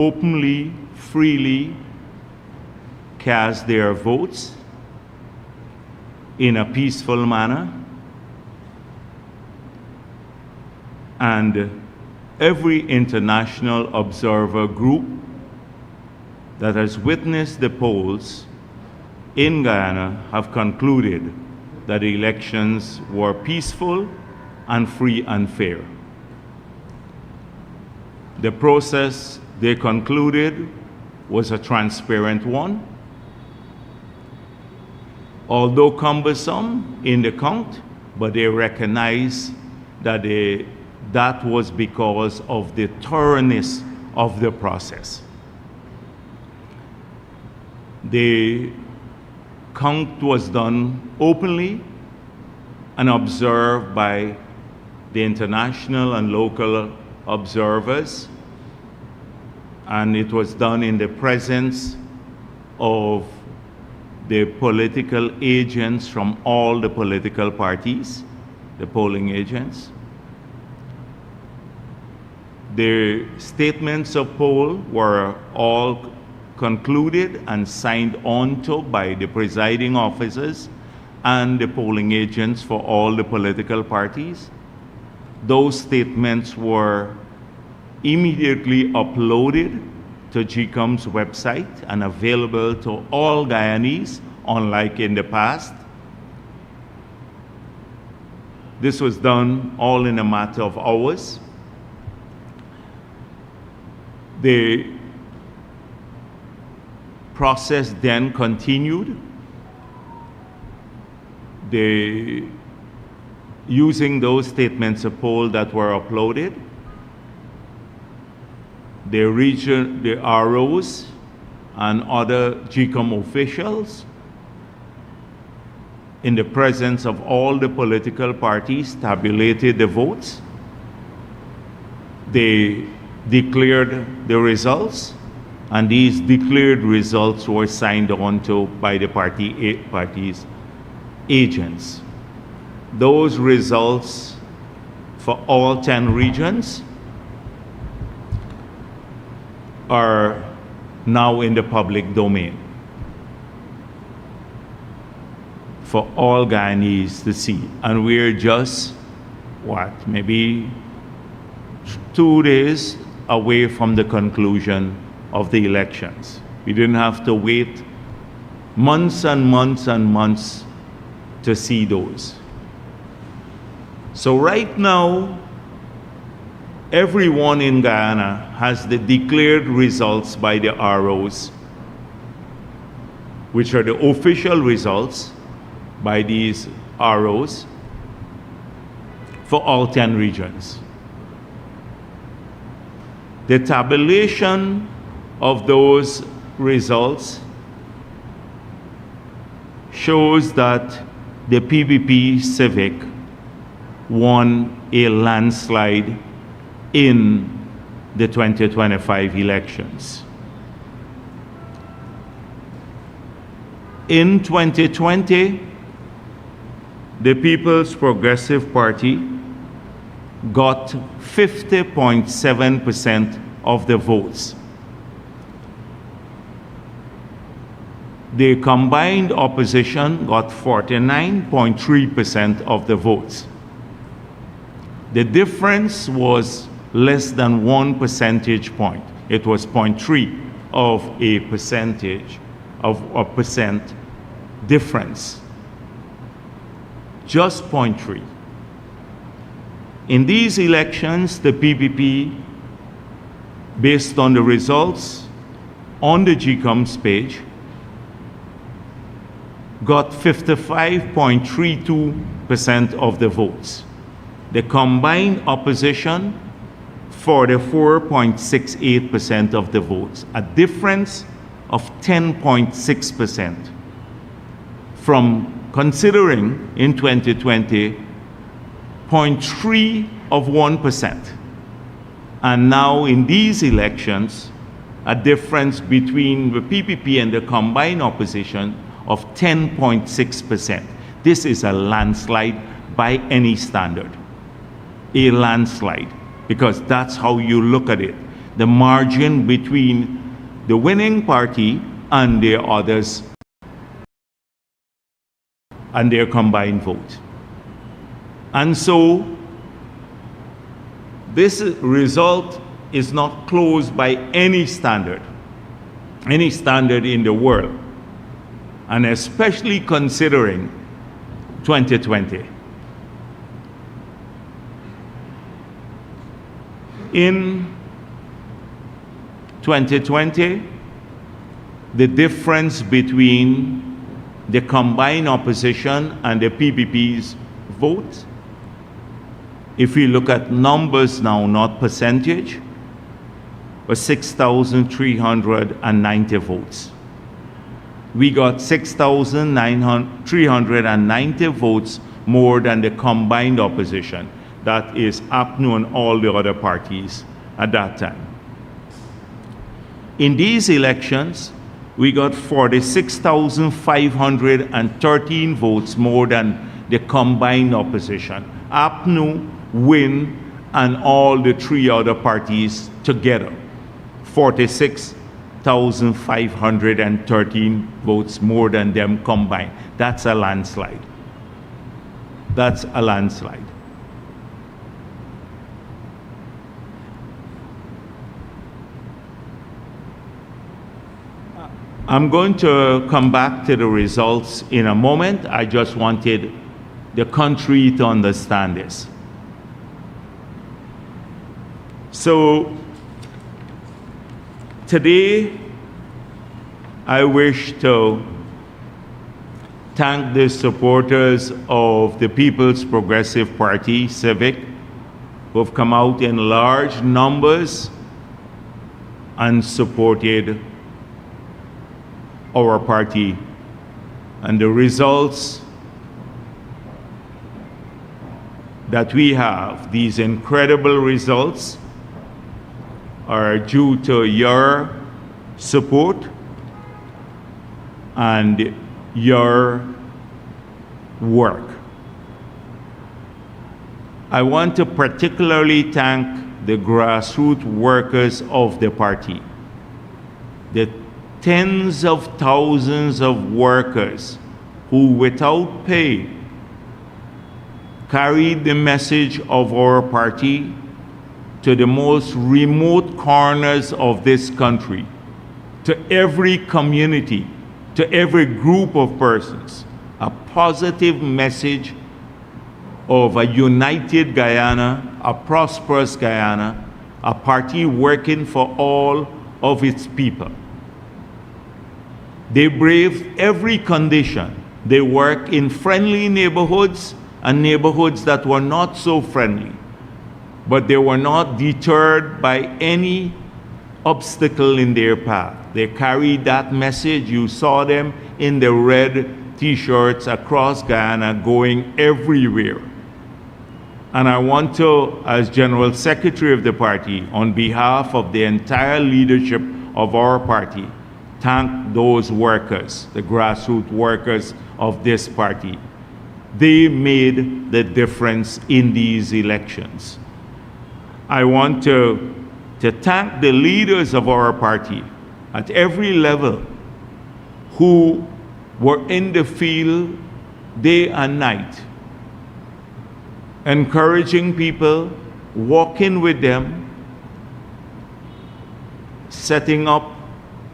openly, freely cast their votes in a peaceful manner. And every international observer group that has witnessed the polls in Guyana have concluded that the elections were peaceful and free and fair. The process, they concluded, was a transparent one. Although cumbersome in the count, but they recognize that that was because of the thoroughness of the process. The count was done openly and observed by the international and local observers, and it was done in the presence of the political agents from all the political parties, the polling agents. The statements of poll were all concluded and signed onto by the presiding officers and the polling agents for all the political parties. Those statements were immediately uploaded to GCOM's website and available to all Guyanese, unlike in the past. This was done all in a matter of hours. The process then continued. Using those statements of poll that were uploaded, the ROs and other GCOM officials, in the presence of all the political parties, tabulated the votes. They declared the results, and these declared results were signed onto by the parties' agents. Those results for all 10 regions are now in the public domain for all Guyanese to see. And we're just, maybe 2 days away from the conclusion of the elections. We didn't have to wait months and months and months to see those. So right now, everyone in Guyana has the declared results by the ROs, which are the official results by these ROs for all 10 regions. The tabulation of those results shows that the PPP Civic won a landslide in the 2025 elections. In 2020, the People's Progressive Party got 50.7% of the votes. The combined opposition got 49.3% of the votes. The difference was less than 1 percentage point. It was 0.3 of a percentage of a percent difference. Just 0.3. In these elections, the PPP, based on the results on the GCOM's page, got 55.32% of the votes. The combined opposition, 44.68% of the votes, a difference of 10.6% from considering in 2020 0.3 of 1%. And now in these elections, a difference between the PPP and the combined opposition of 10.6%. This is a landslide by any standard. A landslide, because that's how you look at it. the margin between the winning party and their others and their combined vote. And so this result is not closed by any standard in the world, and especially considering 2020. In 2020, the difference between the combined opposition and the PPP's vote, if we look at numbers now, not percentage, was 6,390 votes. We got 6,390 votes more than the combined opposition. That is APNU and all the other parties at that time. In these elections, we got 46,513 votes more than the combined opposition. APNU, WIN, and all the three other parties together. 46,513 votes more than them combined. That's a landslide. That's a landslide. I'm going to come back to the results in a moment. I just wanted the country to understand this. So today, I wish to thank the supporters of the People's Progressive Party, Civic, who have come out in large numbers and supported our party. And the results that we have, these incredible results, are due to your support and your work. I want to particularly thank the grassroots workers of the party, the tens of thousands of workers who, without pay, carried the message of our party to the most remote corners of this country, to every community, to every group of persons, a positive message of a united Guyana, a prosperous Guyana, a party working for all of its people. They braved every condition. They work in friendly neighborhoods and neighborhoods that were not so friendly. But they were not deterred by any obstacle in their path. They carried that message. You saw them in the red t-shirts across Guyana going everywhere. And I want to, as General Secretary of the party, on behalf of the entire leadership of our party, thank those workers, the grassroots workers of this party. They made the difference in these elections. I want to thank the leaders of our party at every level who were in the field day and night, encouraging people, walking with them, setting up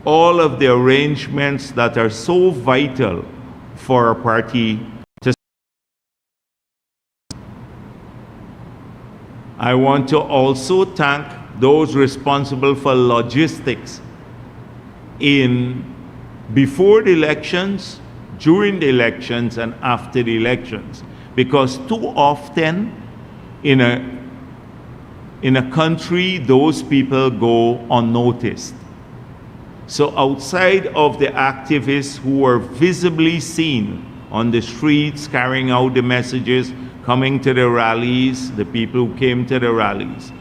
all of the arrangements that are so vital for a party to. I want to also thank those responsible for logistics before the elections, during the elections, and after the elections. Because too often in a country, those people go unnoticed. So outside of the activists who were visibly seen on the streets carrying out the messages, coming to the rallies, the people who came to the rallies,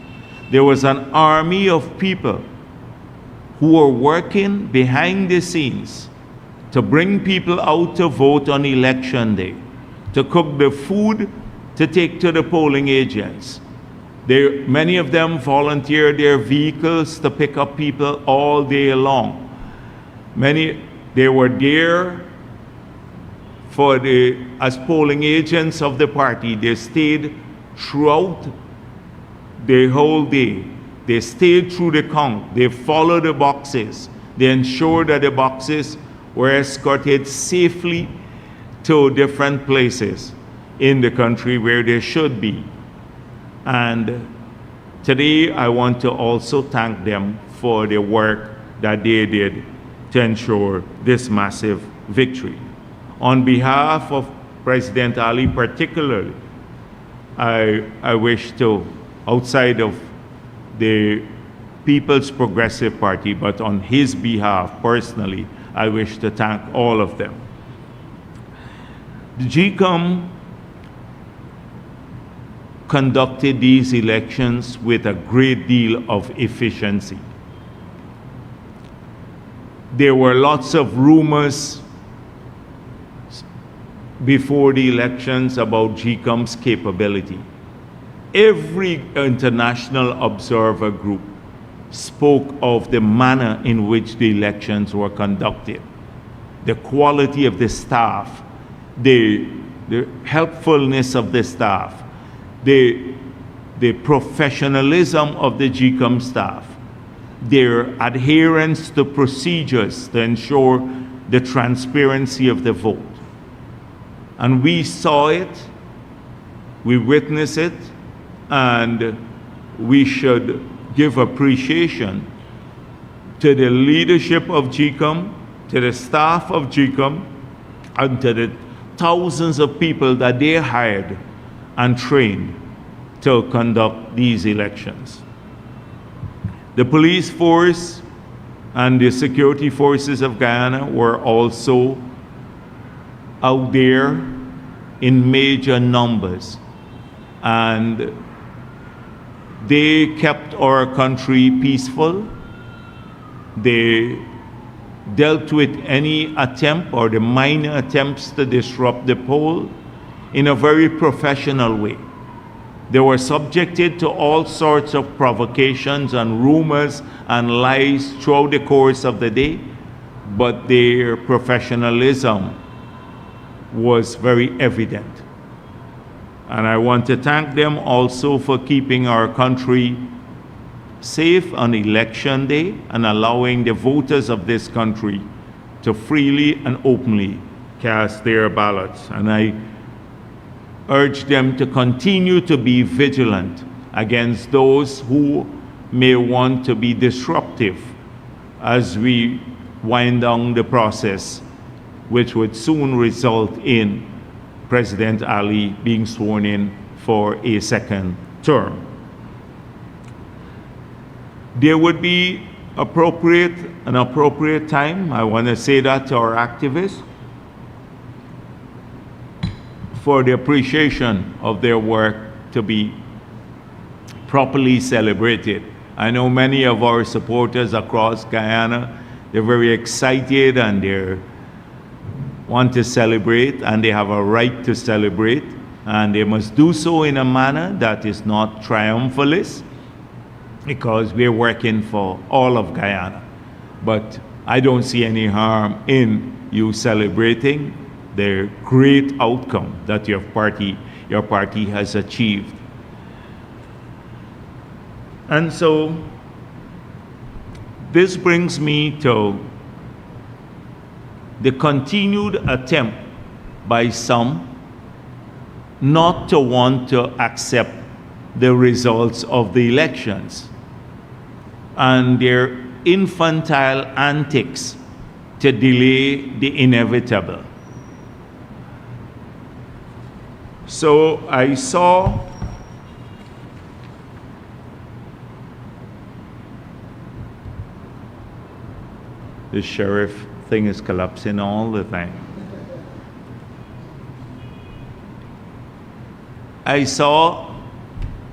there was an army of people who were working behind the scenes to bring people out to vote on election day, to cook the food to take to the polling agents, Many of them volunteer their vehicles to pick up people all day long. They were there as polling agents of the party. They stayed throughout the whole day. They stayed through the count. They followed the boxes. They ensured that the boxes were escorted safely to different places in the country where they should be. And today I want to also thank them for the work that they did to ensure this massive victory. On behalf of President Ali particularly, I wish to, outside of the People's Progressive Party, but on his behalf personally, I wish to thank all of them. The GCOM conducted these elections with a great deal of efficiency. There were lots of rumors before the elections about GCOM's capability. Every international observer group spoke of the manner in which the elections were conducted, the quality of the staff, the helpfulness of the staff, the professionalism of the GCOM staff, their adherence to procedures to ensure the transparency of the vote. And we saw it, we witnessed it, and we should give appreciation to the leadership of GCOM, to the staff of GCOM, and to the thousands of people that they hired and trained to conduct these elections. The police force and the security forces of Guyana were also out there in major numbers, and they kept our country peaceful. They dealt with any attempt or the minor attempts to disrupt the poll in a very professional way. They were subjected to all sorts of provocations and rumors and lies throughout the course of the day, but their professionalism was very evident. And I want to thank them also for keeping our country safe on election day and allowing the voters of this country to freely and openly cast their ballots. And I urge them to continue to be vigilant against those who may want to be disruptive as we wind down the process, which would soon result in President Ali being sworn in for a second term. There would be an appropriate time, I want to say that to our activists, for the appreciation of their work to be properly celebrated. I know many of our supporters across Guyana, they're very excited and they want to celebrate, and they have a right to celebrate, and they must do so in a manner that is not triumphalist, because we're working for all of Guyana. But I don't see any harm in you celebrating the great outcome that your party has achieved. And so this brings me to the continued attempt by some not to want to accept the results of the elections and their infantile antics to delay the inevitable. So I saw the sheriff thing is collapsing all the time. I saw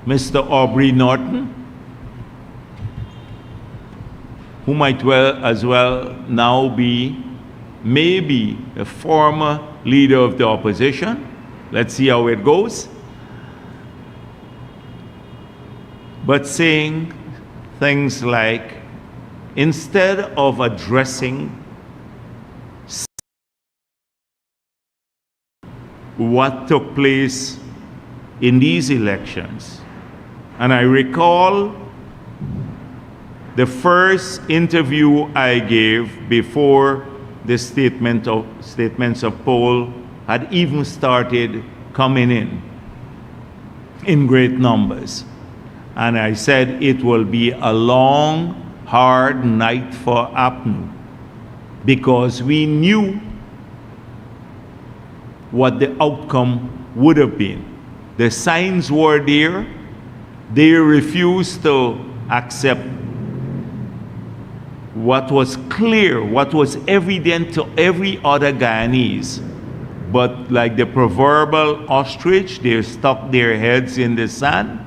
Mr. Aubrey Norton, who might as well now be maybe a former leader of the opposition. Let's see how it goes. but saying things like, instead of addressing what took place in these elections, and I recall the first interview I gave before the statements of poll had even started coming in great numbers. And I said it will be a long, hard night for APNU, because we knew what the outcome would have been. The signs were there. They refused to accept what was clear, what was evident to every other Guyanese. But like the proverbial ostrich, they stuck their heads in the sand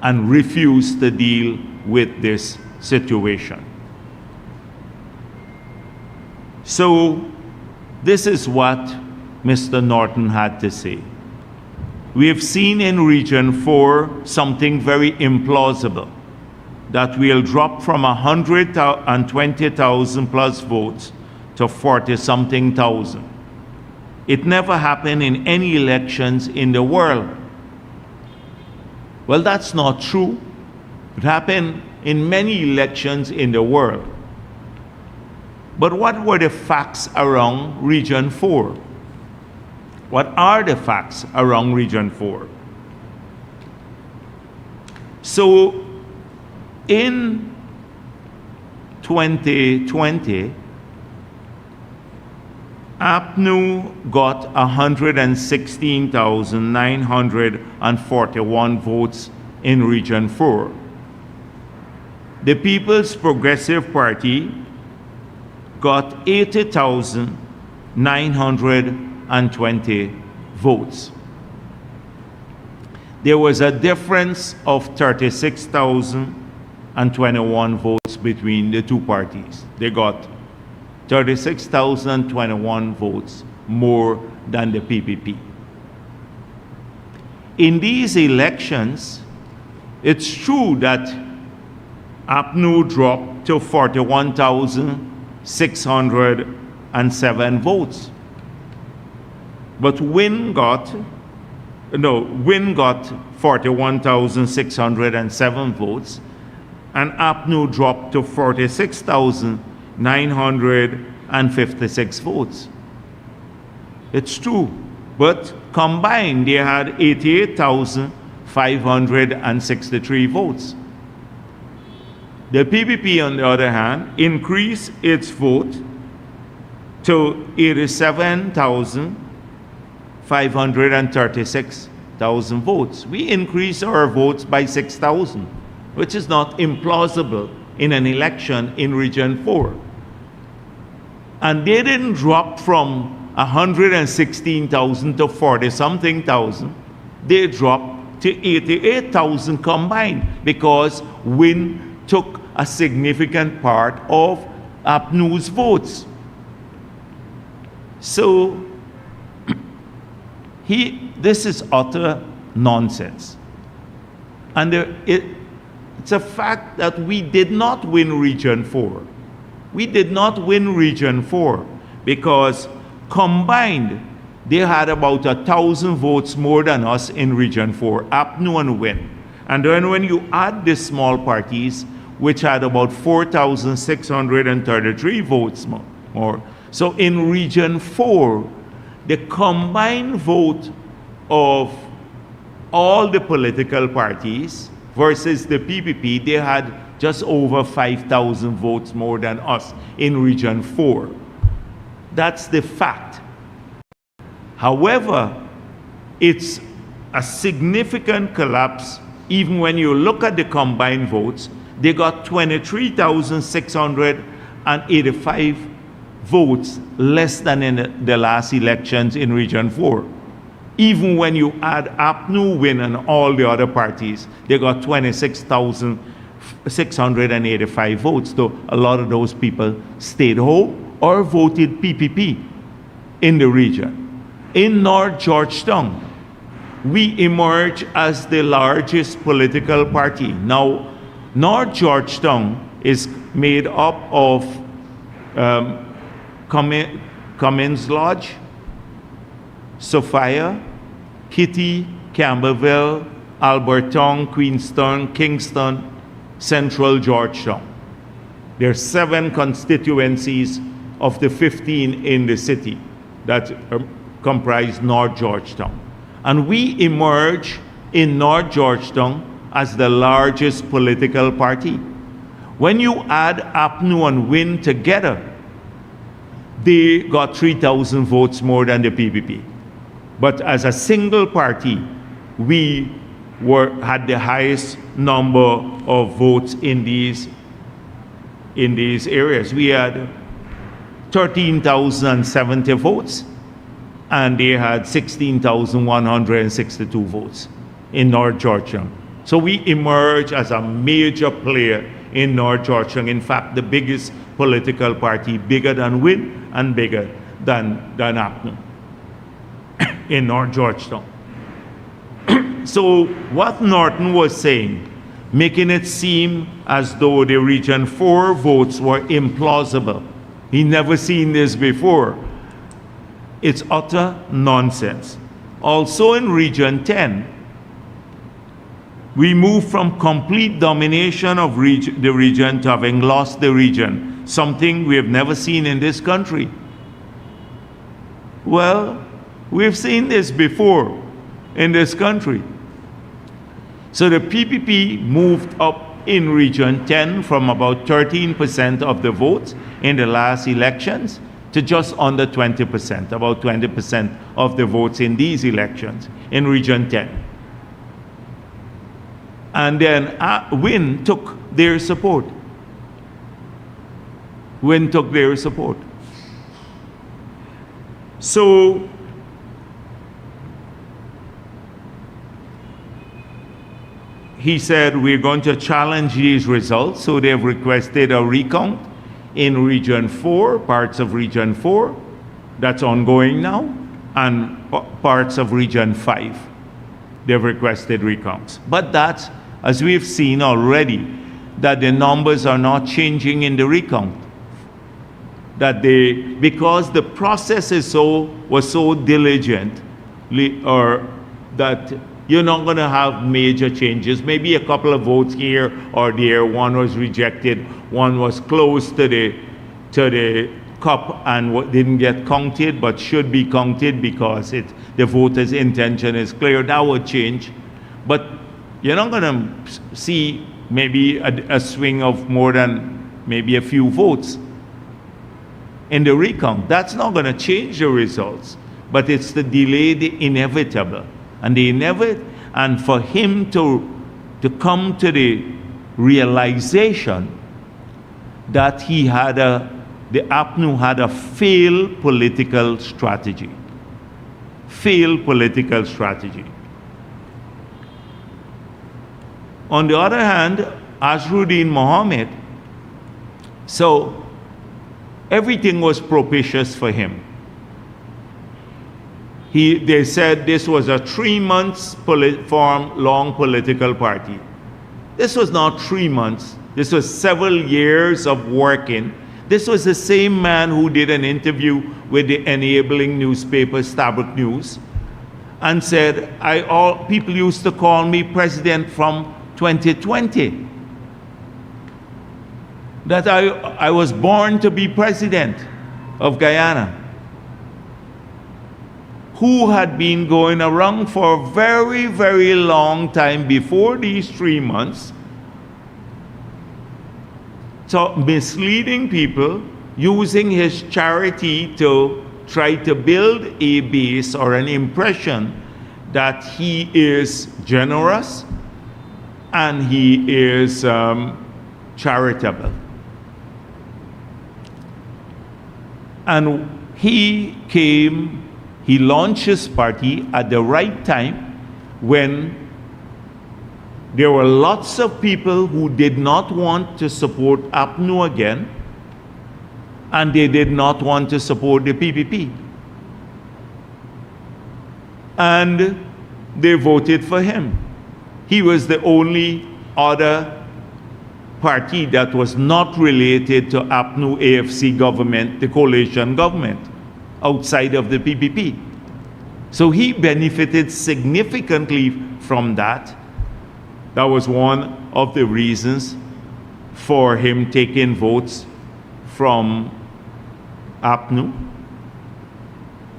and refused to deal with this situation. So this is what Mr. Norton had to say. We have seen in Region 4 something very implausible, that we'll drop from 120,000 plus votes to 40-something thousand. It never happened in any elections in the world. Well, that's not true. It happened in many elections in the world. But what were the facts around Region 4? What are the facts around Region 4? So, in 2020, APNU got 116,941 votes in Region 4. The People's Progressive Party got 80,920 votes. There was a difference of 36,021 votes between the two parties. They got 36,021 votes more than the PPP. In these elections, it's true that APNU dropped to 41,607 votes. But Win got 41,607 votes, and APNU dropped to 46,956 votes. It's true, but combined they had 88,563 votes. The PPP, on the other hand, increased its vote to 87,536 votes. We increased our votes by 6,000, which is not implausible in an election in Region 4. And they didn't drop from 116,000 to 40-something thousand. They dropped to 88,000 combined, because Win took a significant part of APNU's votes. So this is utter nonsense. And it's a fact that we did not win Region 4. We did not win Region 4 because combined they had about 1,000 votes more than us in Region 4, APNU and Win. And then when you add the small parties, which had about 4,633 votes more. So in Region 4, the combined vote of all the political parties versus the PPP, they had just over 5,000 votes more than us in Region 4. That's the fact. However, it's a significant collapse even when you look at the combined votes. They got 23,685 votes less than in the last elections in Region 4. Even when you add APNU, Win, and all the other parties, they got 26,685 votes, though a lot of those people stayed home or voted PPP in the region. In North Georgetown, we emerge as the largest political party. Now, North Georgetown is made up of Cummins Lodge, Sophia, Kitty, Campbellville, Alberton, Queenstown, Kingston, Central Georgetown. There are 7 constituencies of the 15 in the city that comprise North Georgetown. And we emerge in North Georgetown as the largest political party. When you add APNU and WIN together, they got 3,000 votes more than the PPP. But as a single party, we had the highest number of votes in these areas. We had 13,070 votes, and they had 16,162 votes in North Georgetown. So we emerge as a major player in North Georgetown. In fact, the biggest political party, bigger than WIN and bigger than APNU in North Georgetown. So what Norton was saying, making it seem as though the Region 4 votes were implausible. He never seen this before. It's utter nonsense. Also in Region 10, we moved from complete domination of the region to having lost the region, something we have never seen in this country. Well, we've seen this before in this country. So the PPP moved up in Region 10 from about 13% of the votes in the last elections to just under 20%, about 20% of the votes in these elections in Region 10. And then WIN took their support. WIN took their support. So he said, we're going to challenge these results. So they've requested a recount in Region 4, parts of Region 4, that's ongoing now, and parts of Region 5. They've requested recounts. But that's, as we've seen already, that the numbers are not changing in the recount. That because the process was so diligent, or that you're not going to have major changes. Maybe a couple of votes here or there. One was rejected. One was close to the cup and didn't get counted, but should be counted because the voter's intention is clear. That would change. But you're not going to see maybe a swing of more than maybe a few votes in the recount. That's not going to change the results, but it's the delay, the inevitable. And for him to come to the realization that the APNU had a failed political strategy. Failed political strategy. On the other hand, Azruddin Mohammed, so everything was propitious for him. They said this was a 3 months long political party. This was not 3 months. This was several years of working. This was the same man who did an interview with the enabling newspaper Stabrook News and said, people used to call me president from 2020. That I was born to be president of Guyana. Who had been going around for a very, very long time before these 3 months, so misleading people, using his charity to try to build a base or an impression that he is generous and he is charitable. And he launched his party at the right time when there were lots of people who did not want to support APNU again, and they did not want to support the PPP. And they voted for him. He was the only other party that was not related to APNU AFC government, the coalition government, outside of the PPP. So he benefited significantly from that. That was one of the reasons for him taking votes from APNU.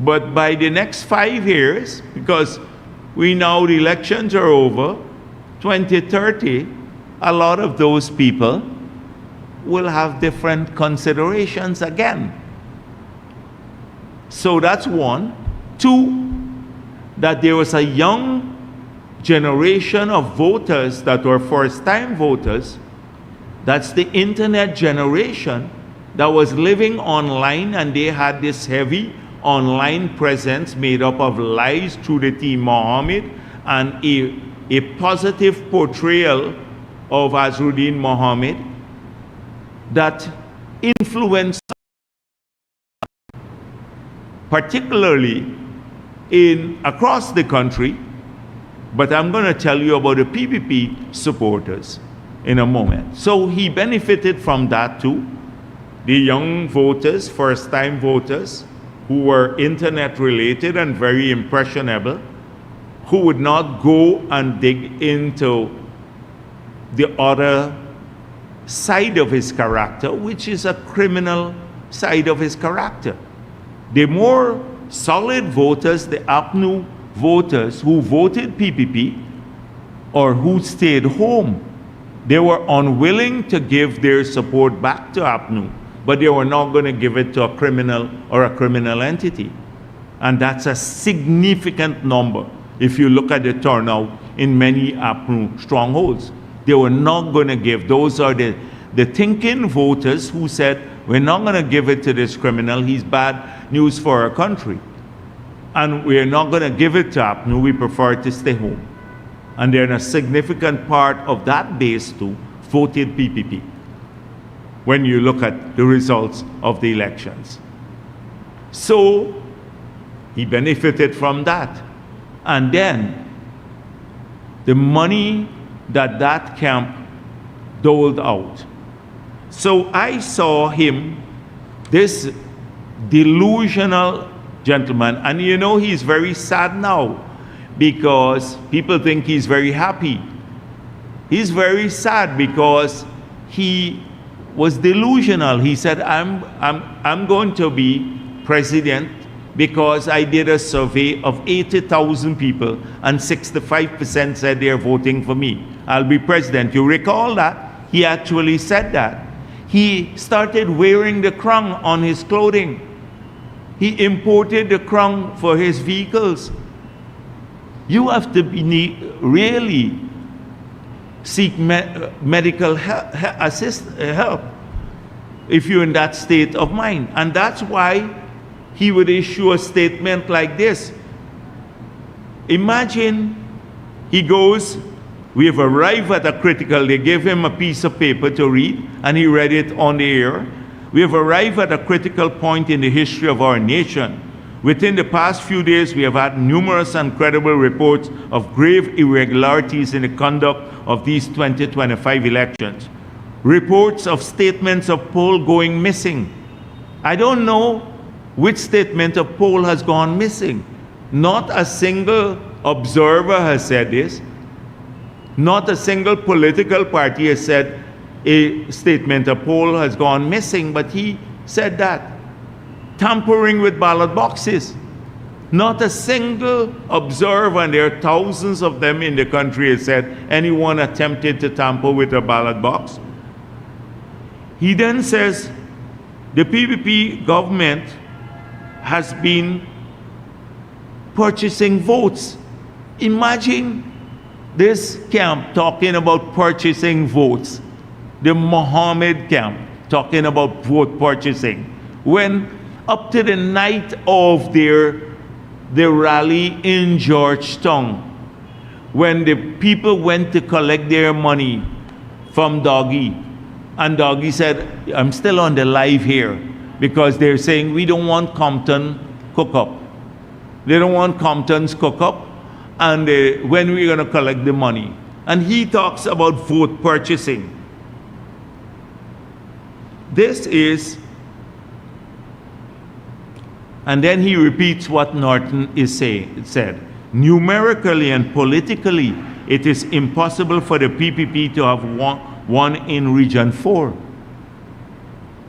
But by the next 5 years, because the elections are over, 2030, a lot of those people will have different considerations again. So that's one. Two, that there was a young generation of voters that were first-time voters. That's the internet generation that was living online, and they had this heavy online presence made up of lies through the Team Mohammed and a positive portrayal of Azruddin Mohammed that influenced, particularly across the country. But I'm going to tell you about the PPP supporters in a moment. So he benefited from that too. The young voters, first-time voters, who were internet related and very impressionable, who would not go and dig into the other side of his character, which is a criminal side of his character. The more solid voters, the APNU voters who voted PPP or who stayed home, they were unwilling to give their support back to APNU, but they were not going to give it to a criminal or a criminal entity. And that's a significant number if you look at the turnout in many APNU strongholds. They were not going to give. Those are the thinking voters who said, we're not going to give it to this criminal. He's bad news for our country. And we're not going to give it to APNU. We prefer to stay home. And then a significant part of that base too voted PPP when you look at the results of the elections. So he benefited from that. And then the money that camp doled out. So I saw him, this delusional gentleman, and you know he's very sad now because people think he's very happy. He's very sad because he was delusional. He said, I'm going to be president because I did a survey of 80,000 people and 65% said they're voting for me. I'll be president. You recall that? He actually said that. He started wearing the crown on his clothing. He imported the crown for his vehicles. You have to really seek medical help if you're in that state of mind. And that's why he would issue a statement like this. Imagine he goes, we have arrived at a critical, they gave him a piece of paper to read, and he read it on the air. We have arrived at a critical point in the history of our nation. Within the past few days, we have had numerous and credible reports of grave irregularities in the conduct of these 2025 elections. Reports of statements of poll going missing. I don't know which statement of poll has gone missing. Not a single observer has said this. Not a single political party has said a statement of poll has gone missing, but he said that. Tampering with ballot boxes. Not a single observer, and there are thousands of them in the country, has said anyone attempted to tamper with a ballot box. He then says the PPP government has been purchasing votes. Imagine this camp talking about purchasing votes. The Mohammed camp talking about vote purchasing. When up to the night of their rally in Georgetown, when the people went to collect their money from Doggy, and Doggy said, I'm still on the live here, because they're saying we don't want Compton cook-up. They don't want Compton's cook-up, and when we're going to collect the money. And he talks about vote purchasing. This is, and then he repeats what Norton said. Numerically and politically, it is impossible for the PPP to have won in Region 4.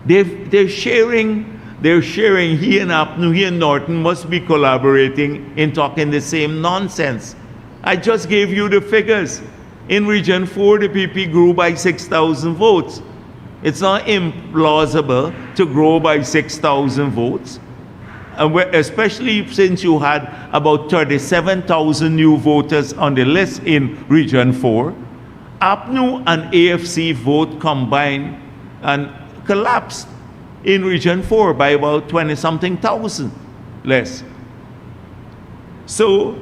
They're sharing, he and APNU, he and Norton must be collaborating in talking the same nonsense. I just gave you the figures. In Region 4, the PP grew by 6,000 votes. It's not implausible to grow by 6,000 votes, especially since you had about 37,000 new voters on the list in Region 4. APNU and AFC vote combined and collapsed in Region 4 by about 20-something thousand less. So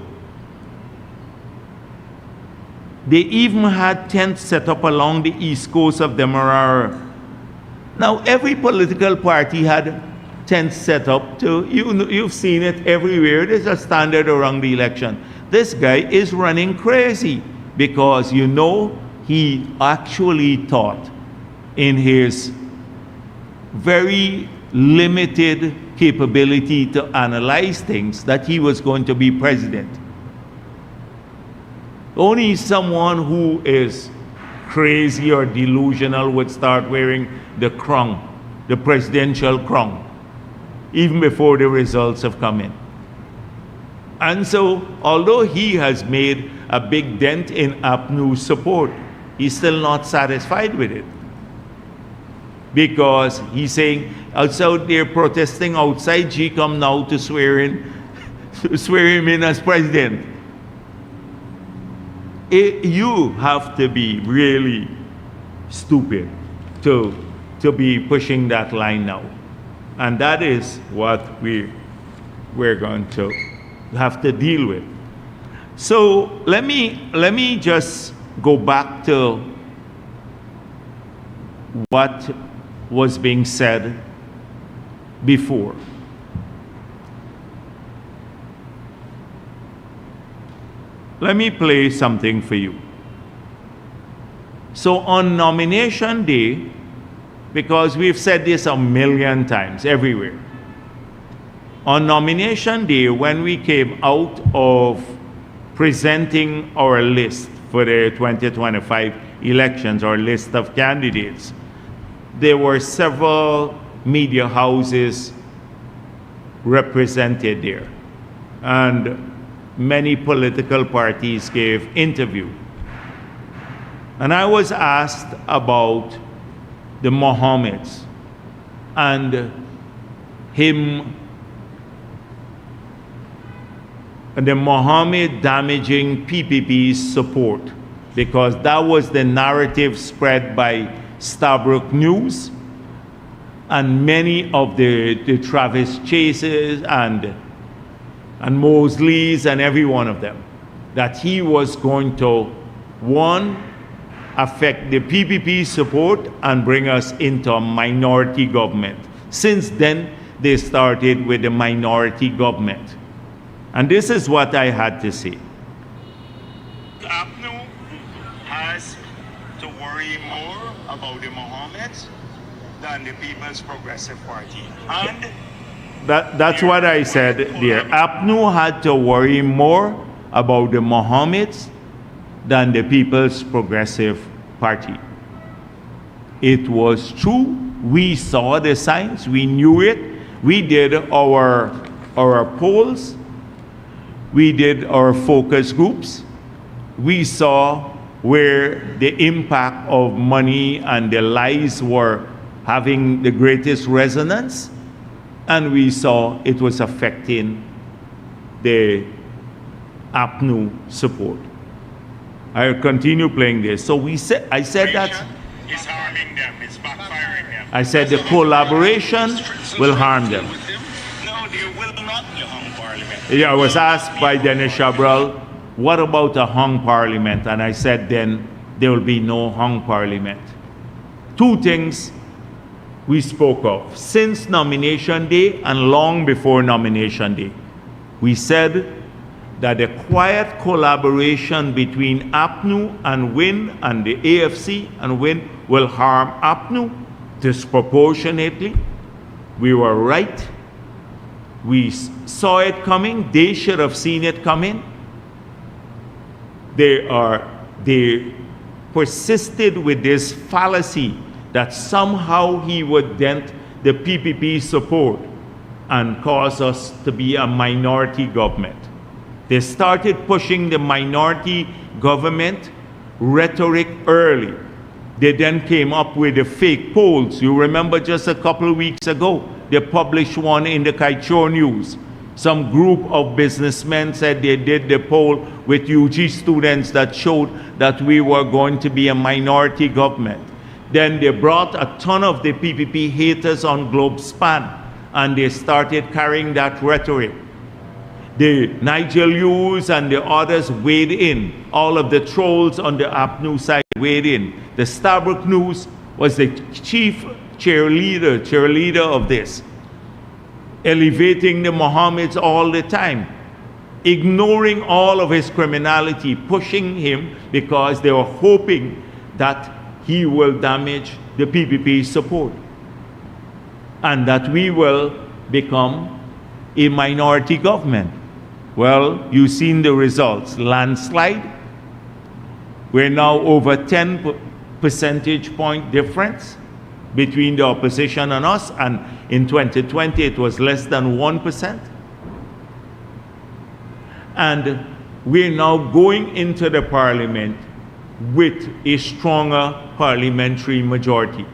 they even had tents set up along the east coast of Demerara. Now, every political party had tents set up to, you've seen it everywhere. There's a standard around the election. This guy is running crazy because, he actually thought in his very limited capability to analyze things that he was going to be president. Only someone who is crazy or delusional would start wearing the crown, the presidential crown, even before the results have come in. And so, although he has made a big dent in APNU's support, he's still not satisfied with it. Because he's saying, out there protesting outside, GCOM now to swear him in as president. You have to be really stupid to be pushing that line now. And that is what we're going to have to deal with. So let me just go back to what was being said before. Let me play something for you. So on nomination day, because we've said this a million times everywhere, on nomination day, when we came out of presenting our list for the 2025 elections, our list of candidates, there were several media houses represented there. And many political parties gave interviews. And I was asked about the Mohammeds and him, and the Mohammed damaging PPP's support, because that was the narrative spread by Stabrook News and many of the Travis Chases and Mosleys and every one of them, that he was going to, one, affect the PPP support and bring us into a minority government. Since then, they started with the minority government. And this is what I had to say. APNU has to worry more about the Mohammeds than the People's Progressive Party. And that's what I said there. APNU had to worry more about the Mohammeds than the People's Progressive Party. It was true. We saw the signs. We knew it. We did our polls. We did our focus groups. We saw where the impact of money and the lies were having the greatest resonance. And we saw it was affecting the APNU support. I'll continue playing this. So I said that it's harming them, it's backfiring them. I said the collaboration will harm them. No, they will not be hung parliament. Yeah, I was asked by Dennis Chabral, what about a hung parliament? And I said then there will be no hung parliament. Two things we spoke of since nomination day and long before nomination day. We said that the quiet collaboration between APNU and WIN and the AFC and WIN will harm APNU disproportionately. We were right. We saw it coming. They should have seen it coming. They persisted with this fallacy that somehow he would dent the PPP support and cause us to be a minority government. They started pushing the minority government rhetoric early. They then came up with the fake polls. You remember just a couple of weeks ago, they published one in the Kaichor News. Some group of businessmen said they did the poll with UG students that showed that we were going to be a minority government. Then they brought a ton of the PPP haters on GlobeSpan, and they started carrying that rhetoric. The Nigel Hughes and the others weighed in. All of the trolls on the APNU side weighed in. The Starbuck News was the chief cheerleader of this, elevating the Mohammeds all the time, ignoring all of his criminality, pushing him because they were hoping that he will damage the PPP support and that we will become a minority government. Well, you've seen the results. Landslide, we're now over 10 percentage point difference between the opposition and us, and in 2020 it was less than 1%. And we're now going into the parliament with a stronger parliamentary majority.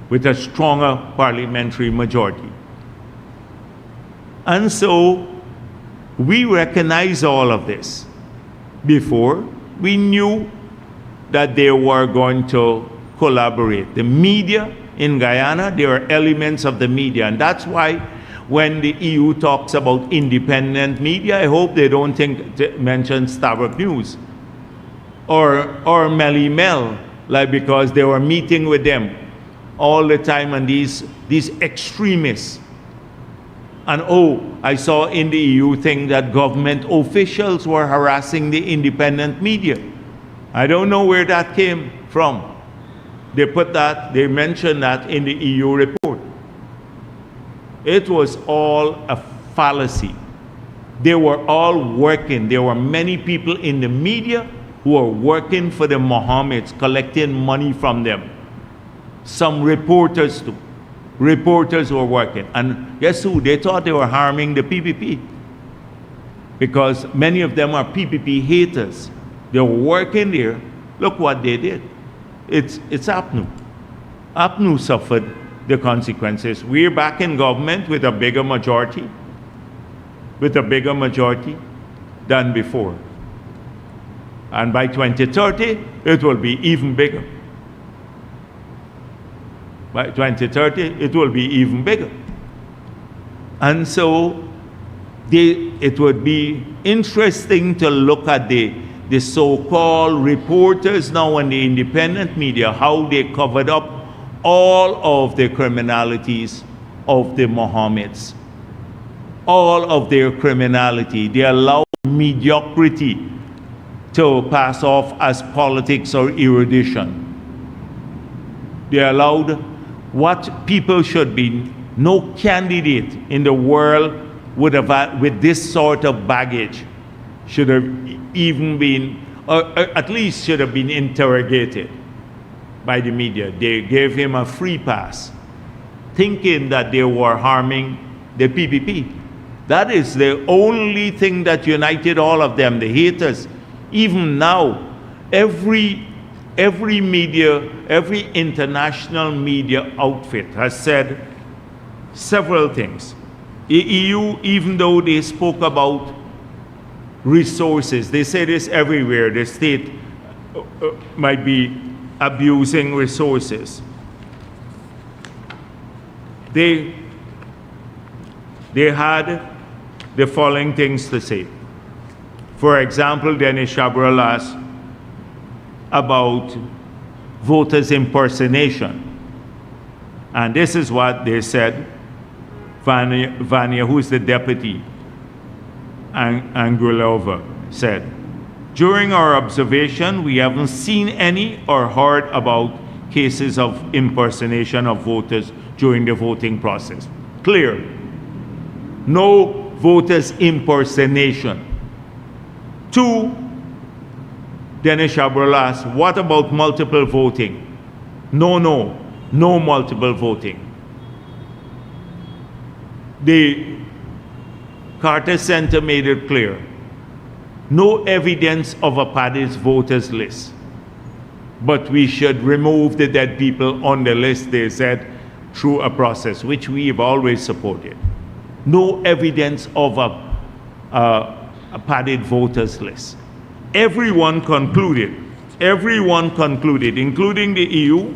With a stronger parliamentary majority. And so we recognize all of this. Before, we knew that they were going to collaborate. The media in Guyana, there are elements of the media, and that's why when the EU talks about independent media, I hope they don't mention Starbuck News or Melly Mel, like, because they were meeting with them all the time, and these extremists. And I saw in the EU thing that government officials were harassing the independent media. I don't know where that came from. They mentioned that in the EU report. It was all a fallacy. They were all working. There were many people in the media who were working for the Mohammeds, collecting money from them. Some reporters too. Reporters were working. And guess who? They thought they were harming the PPP. Because many of them are PPP haters. They were working there. Look what they did. It's APNU. APNU suffered the consequences. We're back in government with a bigger majority. With a bigger majority than before. And by 2030, it will be even bigger. By 2030, it will be even bigger. And so it would be interesting to look at the so-called reporters now in the independent media, how they covered up all of the criminalities of the Mohammeds. All of their criminality. They allowed mediocrity to pass off as politics or erudition. They allowed what people should be. No candidate in the world would have had, with this sort of baggage, should have even been, or at least should have been interrogated by the media. They gave him a free pass, thinking that they were harming the PPP. That is the only thing that united all of them, the haters. Even now, every media, every international media outfit has said several things. The EU, even though they spoke about resources, they say this everywhere, the state might be abusing resources. They had the following things to say. For example, Dennis Chabrol asked about voters impersonation. And this is what they said. Vanya, who's the deputy Angulova said. During our observation, we haven't seen any or heard about cases of impersonation of voters during the voting process. Clear. No voters impersonation. Two, Dennis Chabrol asked, what about multiple voting? No multiple voting. The Carter Center made it clear. No evidence of a padded voters list. But we should remove the dead people on the list, they said, through a process, which we have always supported. No evidence of a padded voters list. Everyone concluded, including the EU,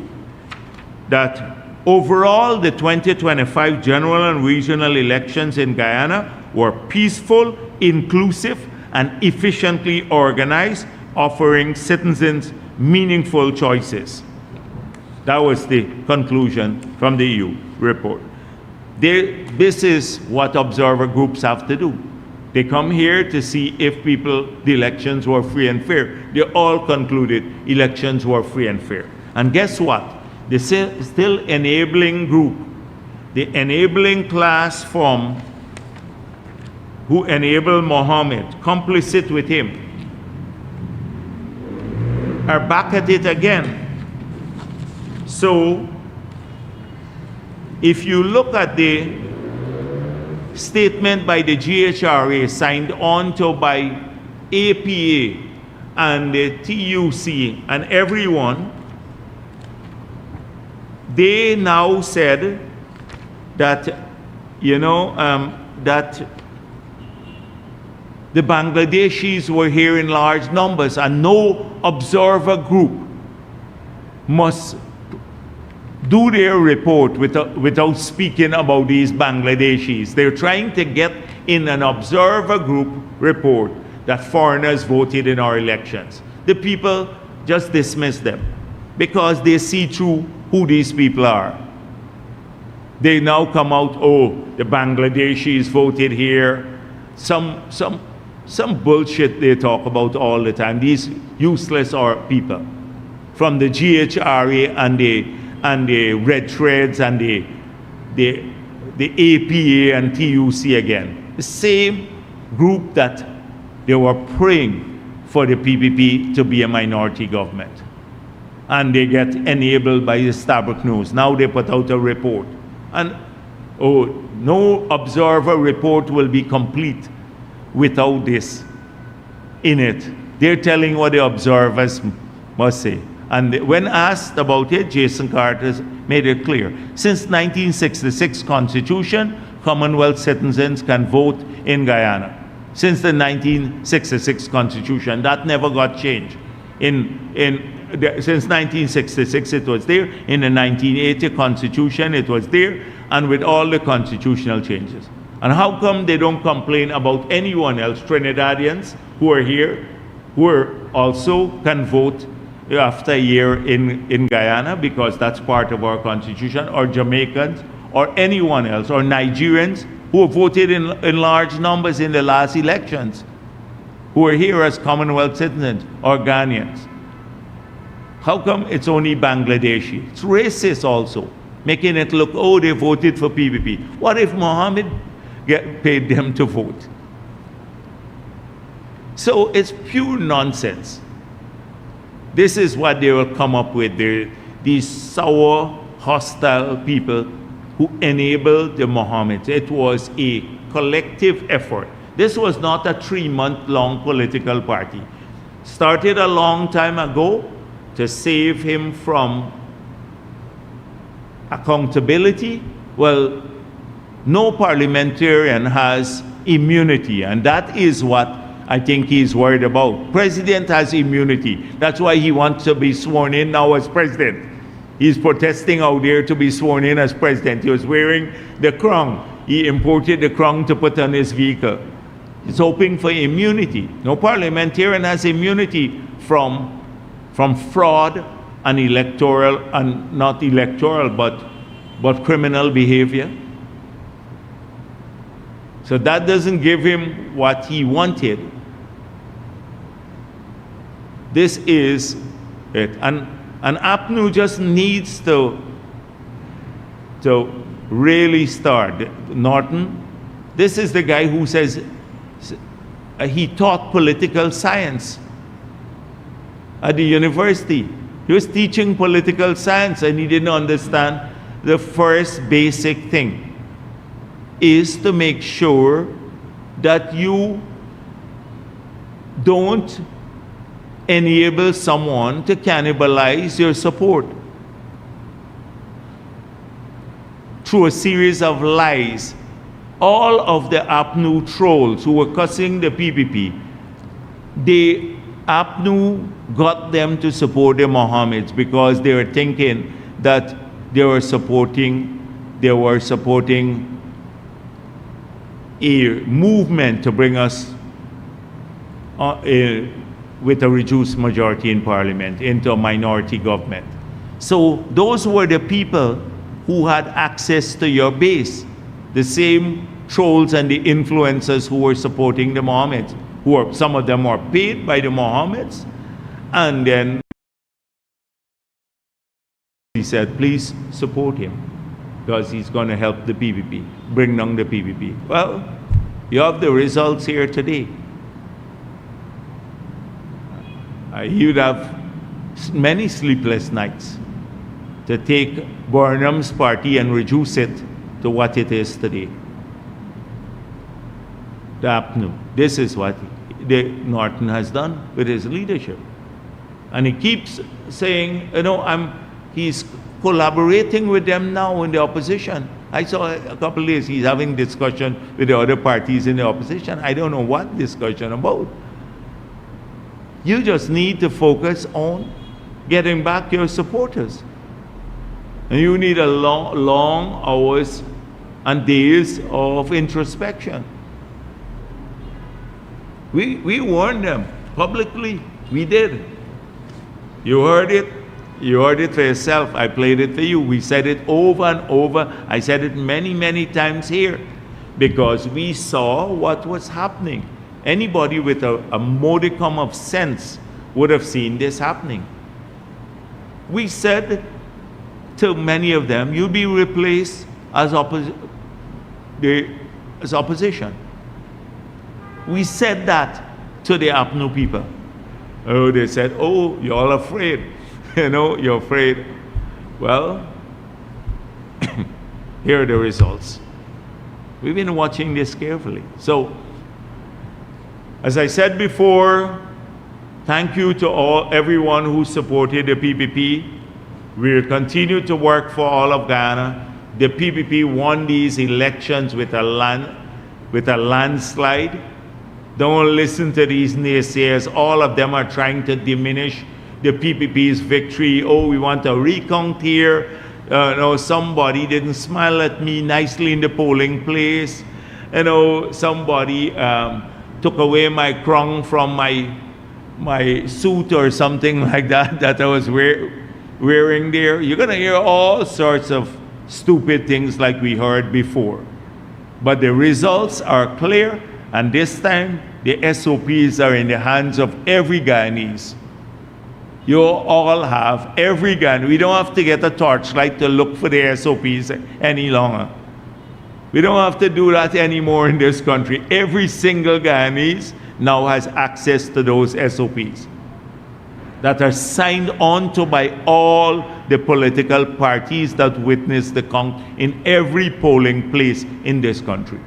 that overall the 2025 general and regional elections in Guyana were peaceful, inclusive, and efficiently organized, offering citizens meaningful choices. That was the conclusion from the EU report. This is what observer groups have to do. They come here to see if the elections were free and fair. They all concluded elections were free and fair. And guess what? The still enabling group, the enabling class from who enabled Mohammed, complicit with him, are back at it again. So, if you look at the statement by the GHRA signed on to by APA and the TUC and everyone, they now said that, that the Bangladeshis were here in large numbers and no observer group must do their report without speaking about these Bangladeshis. They're trying to get in an observer group report that foreigners voted in our elections. The people just dismiss them because they see through who these people are. They now come out, oh, the Bangladeshis voted here. Some bullshit they talk about all the time. These useless people from the GHRA and the Red Threads and the APA and TUC again. The same group that they were praying for the PPP to be a minority government. And they get enabled by the Starbuck News. Now they put out a report. And no observer report will be complete without this in it. They're telling what the observers must say. And when asked about it, Jason Carter made it clear. Since 1966 Constitution, Commonwealth citizens can vote in Guyana. Since the 1966 Constitution, that never got changed. Since 1966 it was there. In the 1980 Constitution it was there, and with all the constitutional changes. And how come they don't complain about anyone else, Trinidadians who are here, who also can vote after a year in Guyana, because that's part of our constitution, or Jamaicans, or anyone else, or Nigerians who voted in large numbers in the last elections, who are here as Commonwealth citizens, or Ghanaians. How come it's only Bangladeshi? It's racist also, making it look, oh, they voted for PPP. What if Mohammed paid them to vote? So it's pure nonsense. This is what they will come up with, these sour, hostile people who enabled the Mohammeds. It was a collective effort. This was not a 3-month-long political party. Started a long time ago to save him from accountability. Well, no parliamentarian has immunity, and that is what I think he's worried about. President has immunity. That's why he wants to be sworn in now as president. He's protesting out there to be sworn in as president. He was wearing the crown. He imported the crown to put on his vehicle. He's hoping for immunity. No parliamentarian has immunity from fraud and electoral, and not electoral, but criminal behavior. So that doesn't give him what he wanted. This is it. And APNU just needs to really start. Norton, this is the guy who says he taught political science at the university. He was teaching political science and he didn't understand the first basic thing is to make sure that you don't enable someone to cannibalize your support through a series of lies. All of the APNU trolls who were cussing the PPP, APNU got them to support the Mohammeds because they were thinking that they were supporting a movement to bring us with a reduced majority in Parliament into a minority government. So those were the people who had access to your base, the same trolls and the influencers who were supporting the Mohammeds, some of them were paid by the Mohammeds, and then he said, please support him because he's going to help the PPP, bring down the PPP. Well, you have the results here today. You'd have many sleepless nights to take Burnham's party and reduce it to what it is today. The APNU. This is what Norton has done with his leadership. And he keeps saying, he's collaborating with them now in the opposition. I saw a couple of days he's having discussion with the other parties in the opposition. I don't know what discussion about. You just need to focus on getting back your supporters. And you need a long hours and days of introspection. We warned them publicly. We did. You heard it. You heard it for yourself. I played it for you. We said it over and over. I said it many times here because we saw what was happening. Anybody with a modicum of sense would have seen this happening. We said to many of them, you'll be replaced as opposition. We said that to the APNU people. Oh, they said, oh, you're all afraid. You're afraid. Well, here are the results. We've been watching this carefully. So, as I said before, thank you to everyone who supported the PPP. We'll continue to work for all of Ghana. The PPP won these elections with a landslide. Don't listen to these naysayers. All of them are trying to diminish the PPP's victory. Oh, we want a recount here. Somebody didn't smile at me nicely in the polling place. Somebody took away my crown from my suit or something like that I was wearing there. You're going to hear all sorts of stupid things like we heard before. But the results are clear, and this time the SOPs are in the hands of every Guyanese. You all have, every Ghanaian. We don't have to get a torchlight to look for the SOPs any longer. We don't have to do that anymore in this country. Every single Guyanese now has access to those SOPs that are signed on to by all the political parties that witness the count in every polling place in this country.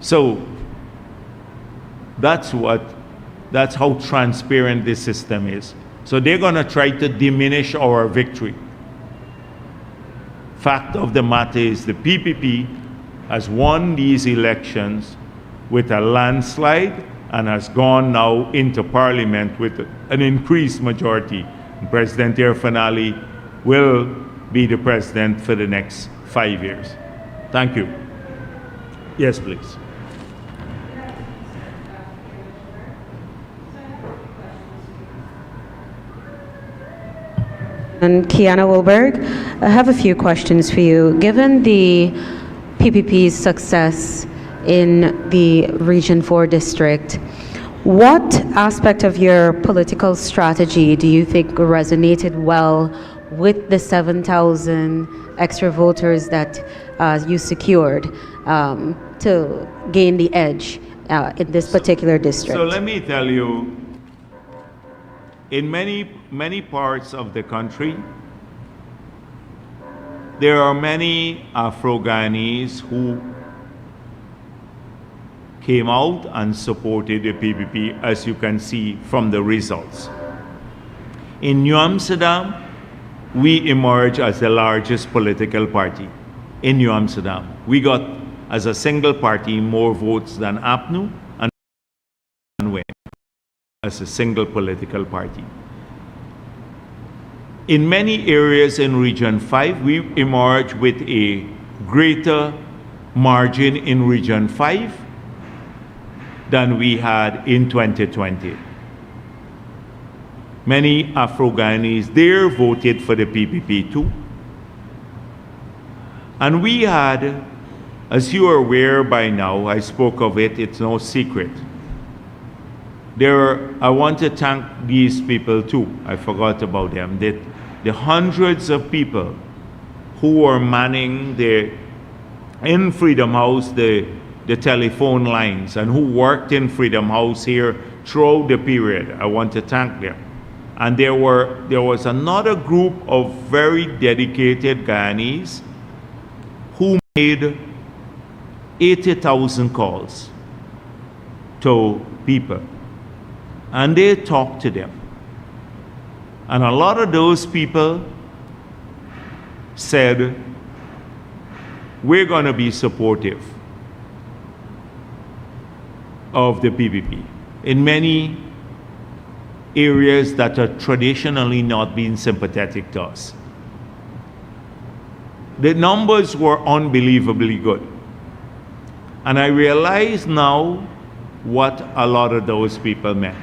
So that's how transparent this system is. So they're going to try to diminish our victory. Fact of the matter is the PPP has won these elections with a landslide and has gone now into Parliament with an increased majority. President Irfanali will be the president for the next 5 years. Thank you. Yes, please. And Kiana Wilberg, I have a few questions for you. Given the PPP's success in the Region 4 district. What aspect of your political strategy do you think resonated well with the 7,000 extra voters that you secured to gain the edge in this particular district? So let me tell you, in many parts of the country, there are many Afro-Ghanese who came out and supported the PPP, as you can see from the results. In New Amsterdam, we emerged as the largest political party in New Amsterdam. We got, as a single party, more votes than APNU and win as a single political party. In many areas in Region 5, we emerged with a greater margin in Region 5 than we had in 2020. Many Afro-Ghanese there voted for the PPP too. And we had, as you are aware by now, I spoke of it, it's no secret. I want to thank these people too, I forgot about them, the hundreds of people who were manning in Freedom House the telephone lines and who worked in Freedom House here throughout the period. I want to thank them. And there was another group of very dedicated Guyanese who made 80,000 calls to people. And they talked to them. And a lot of those people said, we're going to be supportive of the PPP in many areas that are traditionally not being sympathetic to us. The numbers were unbelievably good. And I realize now what a lot of those people meant.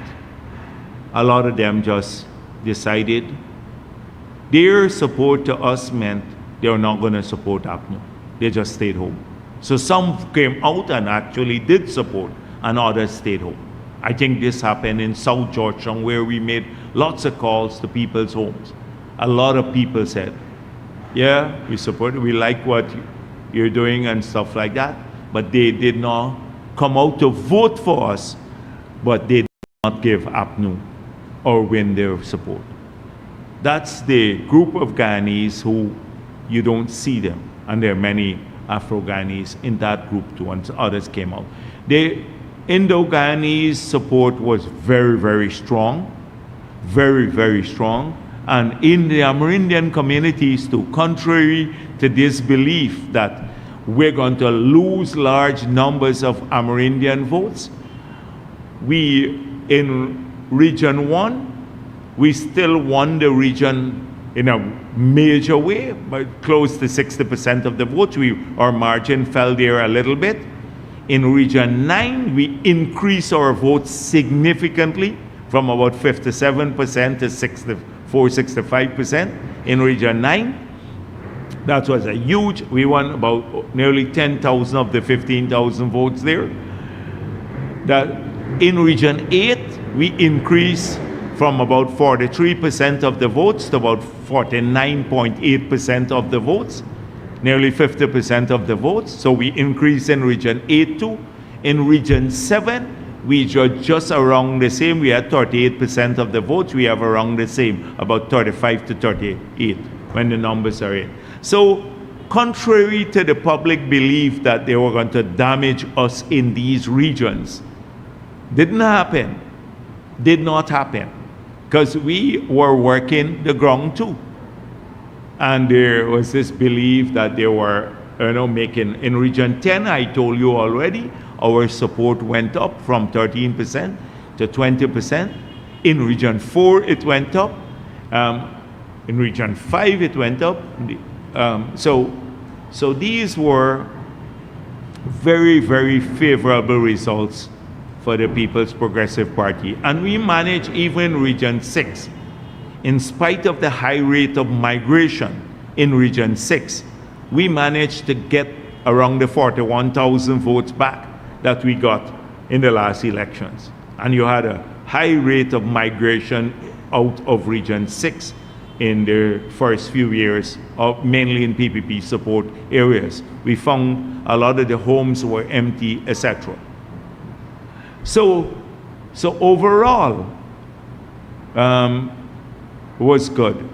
A lot of them just decided their support to us meant they were not going to support APNU. They just stayed home. So some came out and actually did support, and others stayed home. I think this happened in South Georgetown, where we made lots of calls to people's homes. A lot of people said, yeah, we support it, we like what you're doing and stuff like that, but they did not come out to vote for us, but they did not give APNU or win their support. That's the group of Guyanese who you don't see them, and there are many Afro-Guyanese in that group too, and others came out. The Indo-Guyanese support was very, very strong, very, very strong. And in the Amerindian communities too, contrary to this belief that we're going to lose large numbers of Amerindian votes, in Region 1, we still won the region in a major way, but close to 60% of the votes. Our margin fell there a little bit. In Region 9, we increased our votes significantly from about 57% to 65% in Region 9. That was a huge, we won about nearly 10,000 of the 15,000 votes there. That in Region 8, we increased from about 43% of the votes to about 49.8% of the votes, nearly 50% of the votes. So we increased in Region 8 too. In Region 7, we just around the same. We had 38% of the votes. We have around the same, about 35 to 38 when the numbers are in. So contrary to the public belief that they were going to damage us in these regions, didn't happen, did not happen, because we were working the ground too. And there was this belief that they were, making, in Region 10, I told you already, our support went up from 13% to 20%. In Region 4, it went up. In Region 5, it went up. So these were very, very favorable results for the People's Progressive Party. And we managed even Region 6. In spite of the high rate of migration in Region 6, we managed to get around the 41,000 votes back that we got in the last elections. And you had a high rate of migration out of Region 6 in the first few years, mainly in PPP support areas. We found a lot of the homes were empty, etc. So overall, was good.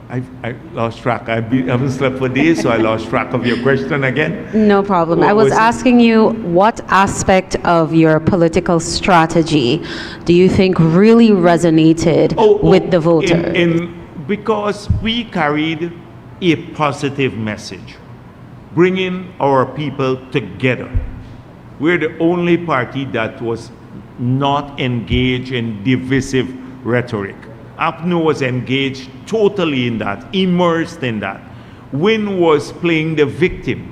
I lost track. I haven't slept for days, so I lost track of your question again. No problem. I was asking you, what aspect of your political strategy do you think really resonated with the voter? Because we carried a positive message, bringing our people together. We're the only party that was not engaged in divisive rhetoric. APNO was engaged totally in that, immersed in that. Win was playing the victim,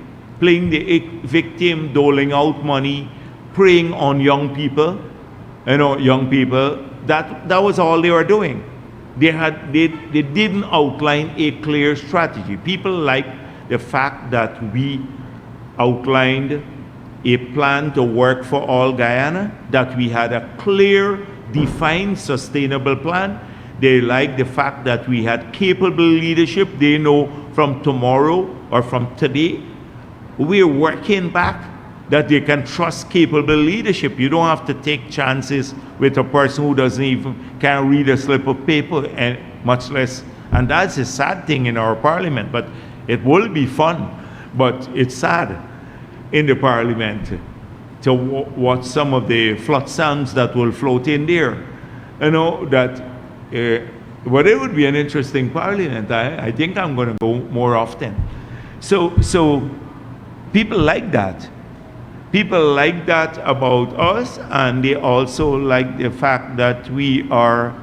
doling out money, preying on young people. Young people, that was all they were doing. They didn't outline a clear strategy. People liked the fact that we outlined a plan to work for all Guyana, that we had a clear, defined, sustainable plan. They like the fact that we had capable leadership. They know from tomorrow or from today, we're working back, that they can trust capable leadership. You don't have to take chances with a person who can't read a slip of paper, and much less. And that's a sad thing in our parliament, but it will be fun. But it's sad in the parliament to watch some of the flotsams that will float in there. But it would be an interesting parliament. I think I'm going to go more often. So people like that. People like that about us, and they also like the fact that we are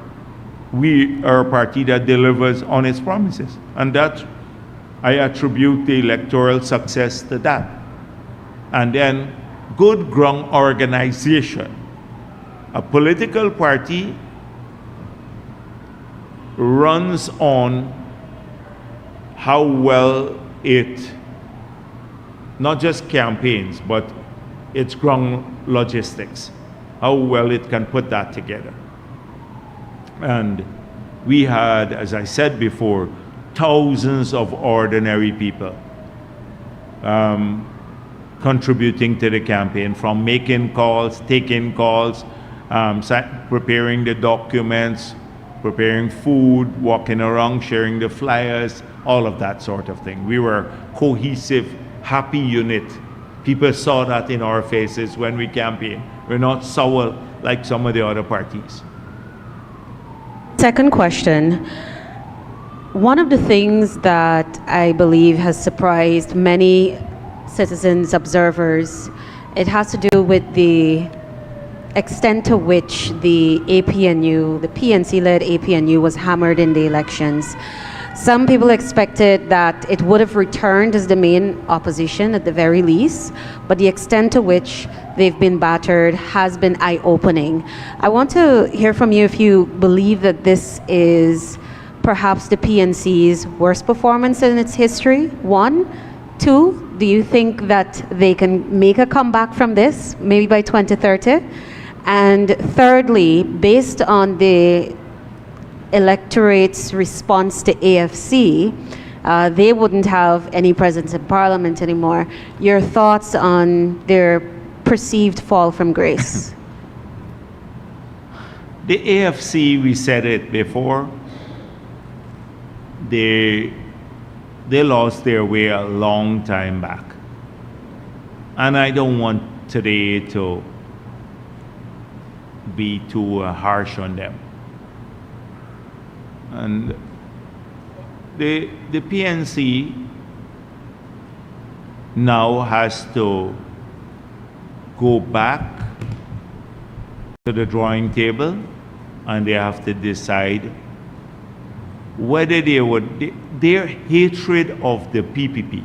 a party that delivers on its promises. And that, I attribute the electoral success to that. And then good ground organization. A political party runs on how well it not just campaigns, but its ground logistics, how well it can put that together. And we had, as I said before, thousands of ordinary people contributing to the campaign, from making calls, taking calls, preparing the documents, preparing food, walking around, sharing the flyers, all of that sort of thing. We were a cohesive, happy unit. People saw that in our faces when we campaigned. We're not sour like some of the other parties. Second question. One of the things that I believe has surprised many citizens, observers, it has to do with the extent to which the APNU, the PNC-led APNU, was hammered in the elections. Some people expected that it would have returned as the main opposition at the very least, but the extent to which they've been battered has been eye-opening. I want to hear from you if you believe that this is perhaps the PNC's worst performance in its history, one. Two, do you think that they can make a comeback from this, maybe by 2030? And thirdly, based on the electorate's response to AFC, they wouldn't have any presence in Parliament anymore. Your thoughts on their perceived fall from grace? The AFC, we said it before, they lost their way a long time back. And I don't want today to be too harsh on them. And the PNC now has to go back to the drawing table, and they have to decide whether their hatred of the PPP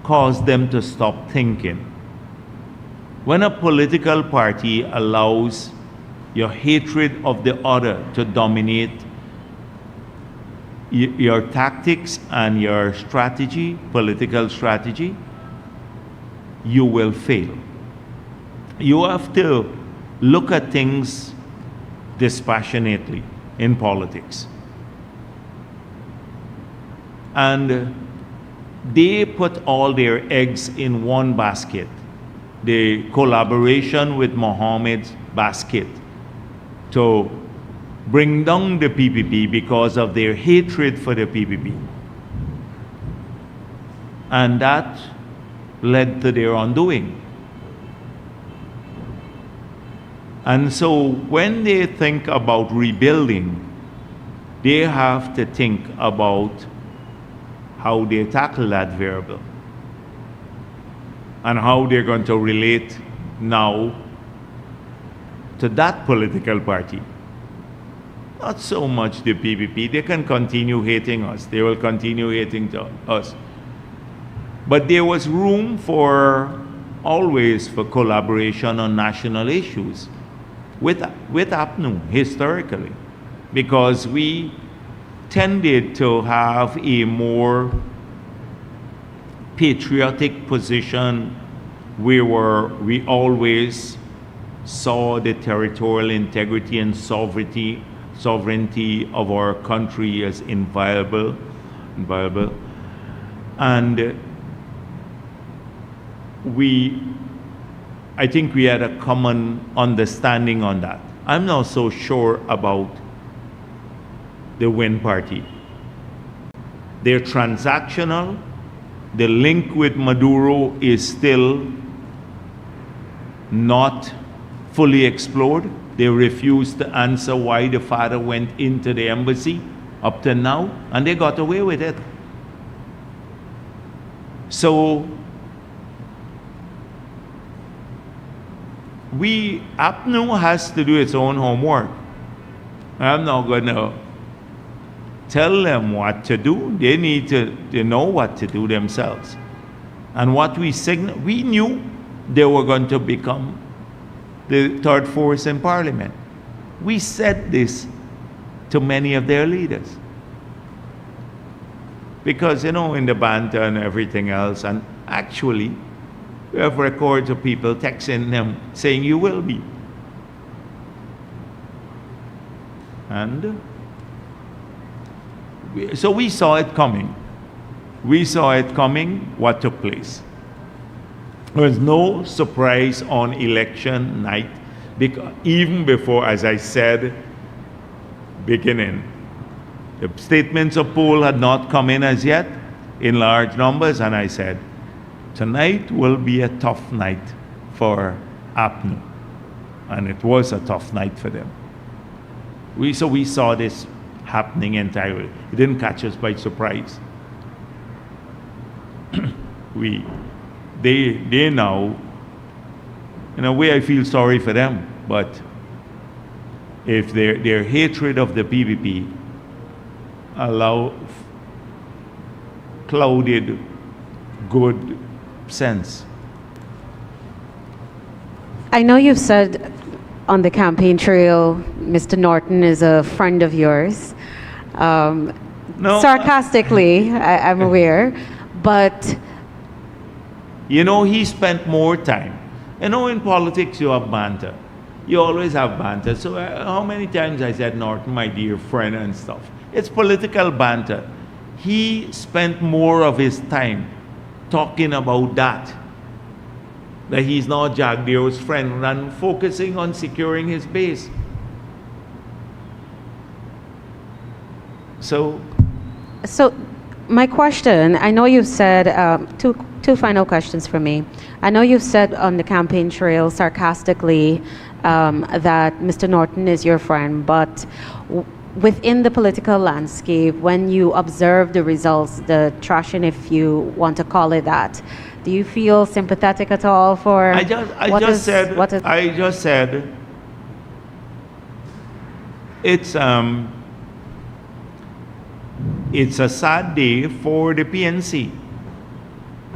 caused them to stop thinking. When a political party allows your hatred of the other to dominate your tactics and your strategy, political strategy, you will fail. You have to look at things dispassionately in politics. And they put all their eggs in one basket, the collaboration with Mohammed's basket, to bring down the PPP because of their hatred for the PPP. And that led to their undoing. And so when they think about rebuilding, they have to think about how they tackle that variable and how they're going to relate now to that political party. Not so much the PPP. They can continue hating us. They will continue hating us. But there was room always for collaboration on national issues with APNU historically, because we tended to have a more patriotic position. We always saw the territorial integrity and sovereignty of our country as inviolable. And I think we had a common understanding on that. I'm not so sure about the Win Party. They're transactional. The link with Maduro is still not fully explored. They refused to answer why the father went into the embassy up to now, and they got away with it. So APNU has to do its own homework. I'm not going to tell them what to do. They need to know what to do themselves. And what we knew they were going to become the third force in Parliament. We said this to many of their leaders. Because, in the banter and everything else, and actually, we have records of people texting them saying, you will be. And so we saw it coming. We saw it coming, what took place. There was no surprise on election night, because even before, as I said, beginning, the statements of poll had not come in as yet in large numbers, and I said, tonight will be a tough night for APNU. And it was a tough night for them. We saw this happening entirely. It didn't catch us by surprise. They now, in a way I feel sorry for them, but if their hatred of the PPP clouded good sense. I know you've said on the campaign trail, Mr. Norton is a friend of yours. No, sarcastically, I'm aware, but he spent more time. In politics you have banter. You always have banter. So how many times I said Norton, my dear friend and stuff. It's political banter. He spent more of his time talking about that he's not Jagdeo's friend, than focusing on securing his base. So my question, I know you've said, two final questions for me. I know you've said on the campaign trail sarcastically that Mr. Norton is your friend, but within the political landscape, when you observe the results, the trashing, if you want to call it that, do you feel sympathetic at all for I just said it's a sad day for the PNC.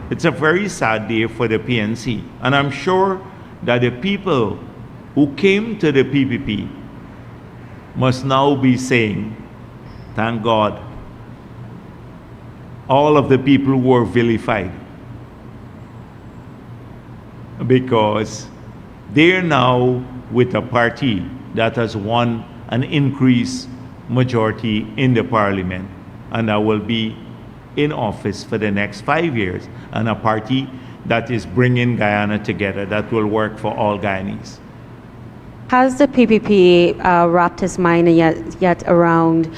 It's a very sad day for the PNC. And I'm sure that the people who came to the PPP must now be saying, thank God all of the people who were vilified, because they're now with a party that has won an increased majority in the parliament and that will be in office for the next 5 years, and a party that is bringing Guyana together, that will work for all Guyanese. Has the PPP wrapped its mind yet around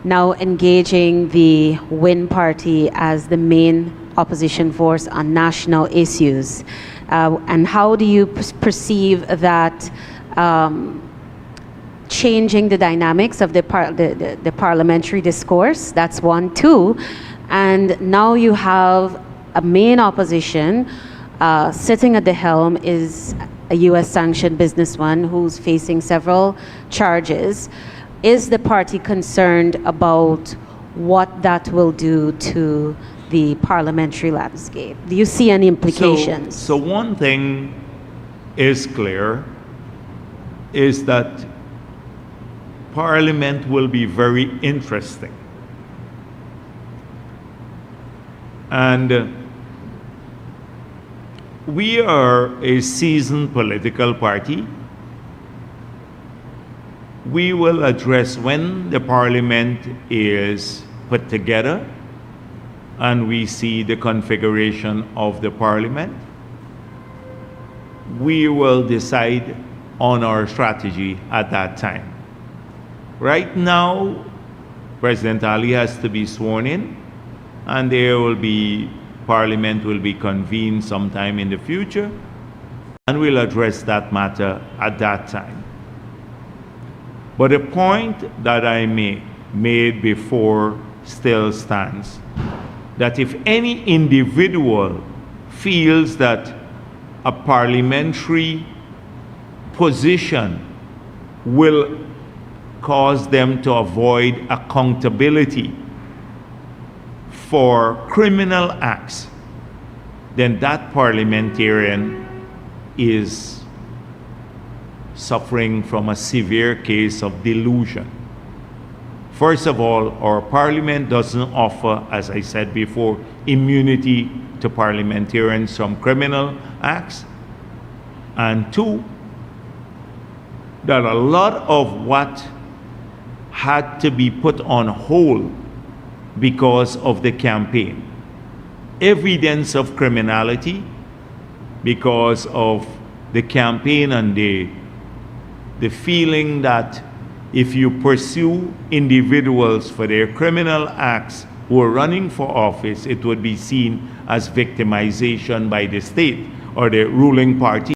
now engaging the WIN party as the main opposition force on national issues? And how do you perceive that changing the dynamics of the parliamentary discourse? That's one. Two, and now you have a main opposition sitting at the helm is a U.S. sanctioned businessman who's facing several charges. Is the party concerned about what that will do to the parliamentary landscape? Do you see any implications? So one thing is clear, is that Parliament will be very interesting. And we are a seasoned political party. We will address when the Parliament is put together and we see the configuration of the Parliament, we will decide on our strategy at that time. Right now, President Ali has to be sworn in, and Parliament will be convened sometime in the future, and we'll address that matter at that time. But the point that I made before still stands, that if any individual feels that a parliamentary position will cause them to avoid accountability for criminal acts, then that parliamentarian is suffering from a severe case of delusion. First of all, our parliament doesn't offer, as I said before, immunity to parliamentarians from criminal acts. And two, that a lot of what had to be put on hold because of the campaign, evidence of criminality because of the campaign and the feeling that if you pursue individuals for their criminal acts who are running for office, it would be seen as victimization by the state or the ruling party.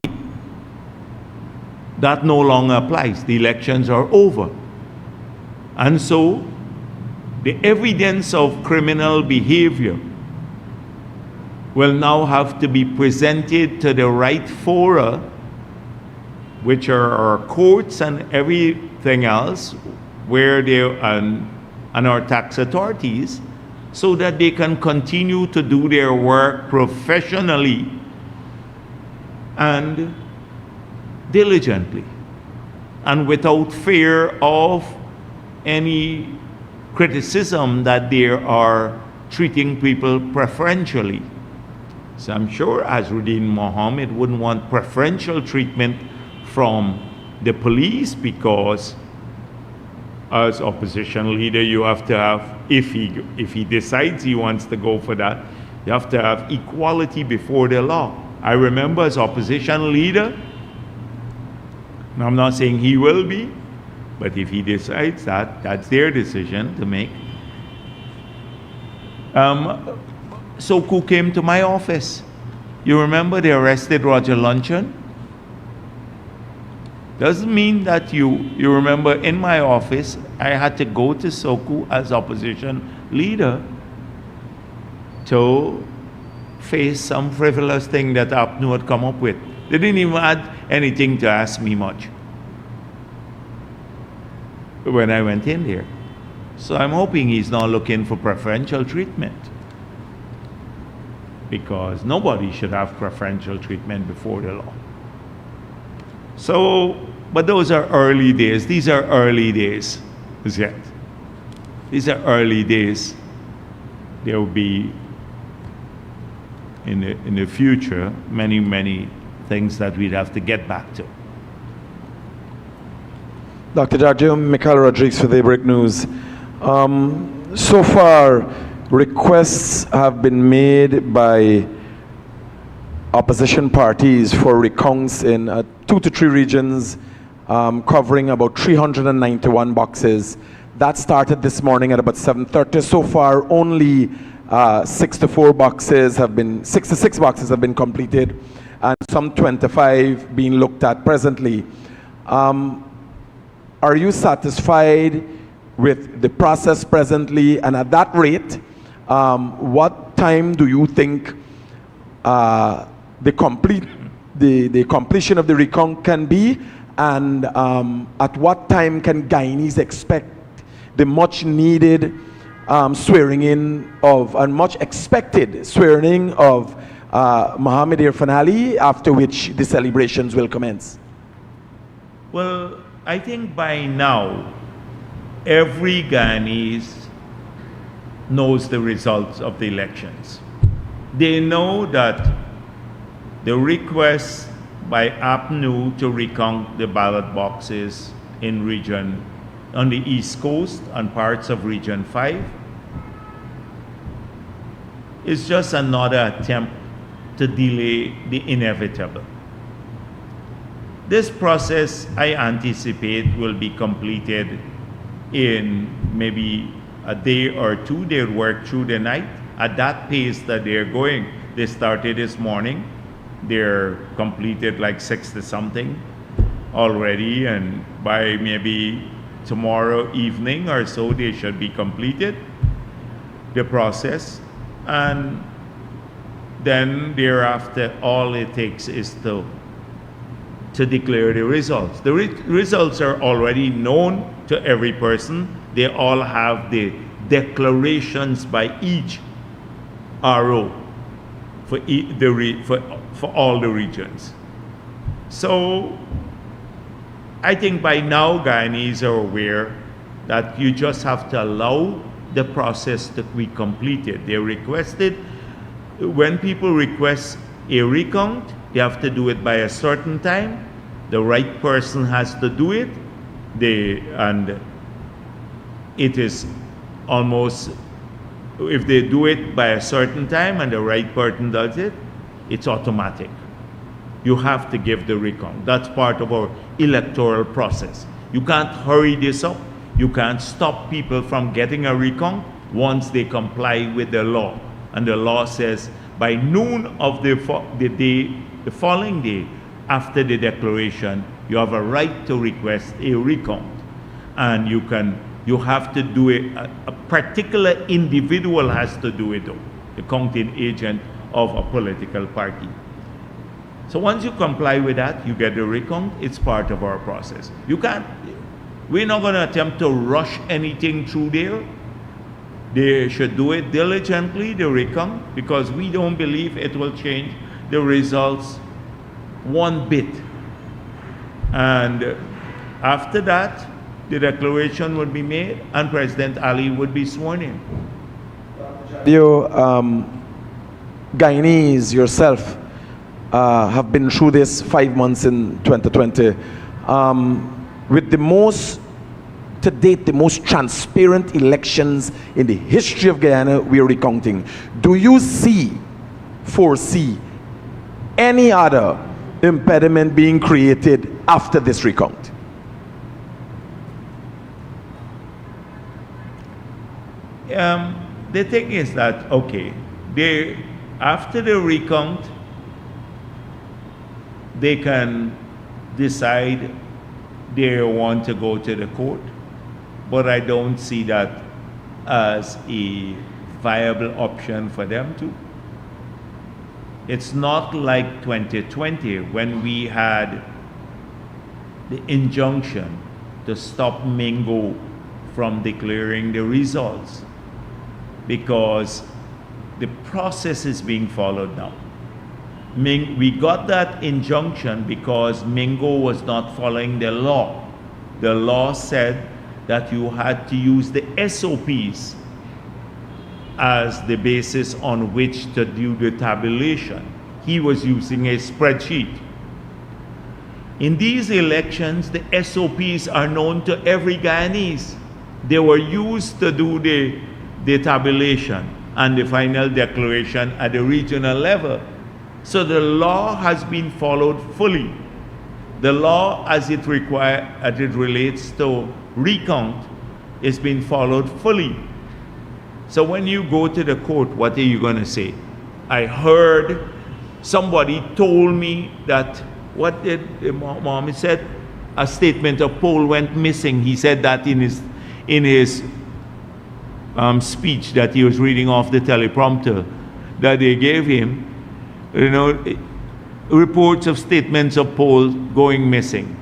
That no longer applies. The elections are over. And so, the evidence of criminal behavior will now have to be presented to the right fora, which are our courts and everything else, where and our tax authorities, so that they can continue to do their work professionally and diligently and without fear of any criticism that they are treating people preferentially. So I'm sure Azruddin Mohammed wouldn't want preferential treatment from the police, because as opposition leader you have to have, if he decides he wants to go for that, you have to have equality before the law. I remember as opposition leader, and I'm not saying he will be, but if he decides that, that's their decision to make. Soku came to my office. You remember they arrested Roger Luncheon? Doesn't mean that you remember in my office, I had to go to Soku as opposition leader to face some frivolous thing that APNU had come up with. They didn't even add anything to ask me much when I went in there. So I'm hoping he's not looking for preferential treatment, because nobody should have preferential treatment before the law. So, but those are early days. These are early days, yet. These are early days. there will be in the future many things that we'd have to get back to. Dr. Jagdeo, Michael Rodriguez for Daybreak News. So far, requests have been made by opposition parties for recounts in 2 to 3 regions, covering about 391 boxes. That started this morning at about 7:30. So far, only 6 boxes have been completed, and some 25 being looked at presently. Are you satisfied with the process presently? And at that rate, what time do you think the completion of the recount can be? And at what time can Guyanese expect the much needed swearing in of, and much expected swearing in of Mohamed Irfan Ali, after which the celebrations will commence? Well, I think by now, every Guyanese knows the results of the elections. They know that the request by APNU to recount the ballot boxes in region on the East Coast and parts of Region 5 is just another attempt to delay the inevitable. This process, I anticipate, will be completed in maybe a day or two. They'll work through the night at that pace that they're going. They started this morning. They're completed like 60 something already, and by maybe tomorrow evening or so, they should be completed, the process. And then thereafter, all it takes is to declare the results. The results are already known to every person. They all have the declarations by each RO for all the regions. So I think by now Guyanese are aware that you just have to allow the process to be completed. They requested, when people request a recount, they have to do it by a certain time. The right person has to do it. And it is almost, if they do it by a certain time and the right person does it, it's automatic. You have to give the recount. That's part of our electoral process. You can't hurry this up. You can't stop people from getting a recount once they comply with the law. And the law says by noon of the following day after the declaration, you have a right to request a recount. And you have to do it, a particular individual has to do it though, the counting agent of a political party. So once you comply with that, you get the recount. It's part of our process. We're not going to attempt to rush anything through there. They should do it diligently, the recount, because we don't believe it will change the results one bit. And after that, the declaration would be made and President Ali would be sworn in. Guyanese, yourself, have been through this 5 months in 2020. With to date, the most transparent elections in the history of Guyana, we are recounting. Do you foresee any other impediment being created after this recount? The thing is that, okay, after the recount, they can decide they want to go to the court, but I don't see that as a viable option for them to. It's not like 2020 when we had the injunction to stop Mingo from declaring the results, because the process is being followed now. We got that injunction because Mingo was not following the law. The law said that you had to use the SOPs as the basis on which to do the tabulation. He was using a spreadsheet. In these elections, the SOPs are known to every Guyanese. They were used to do the tabulation and the final declaration at the regional level. So the law has been followed fully. The law as it relates to recount is being followed fully. So when you go to the court, what are you going to say? I heard somebody told me that, what did Mohammed said? A statement of poll went missing. He said that in his speech that he was reading off the teleprompter that they gave him. You know, reports of statements of polls going missing.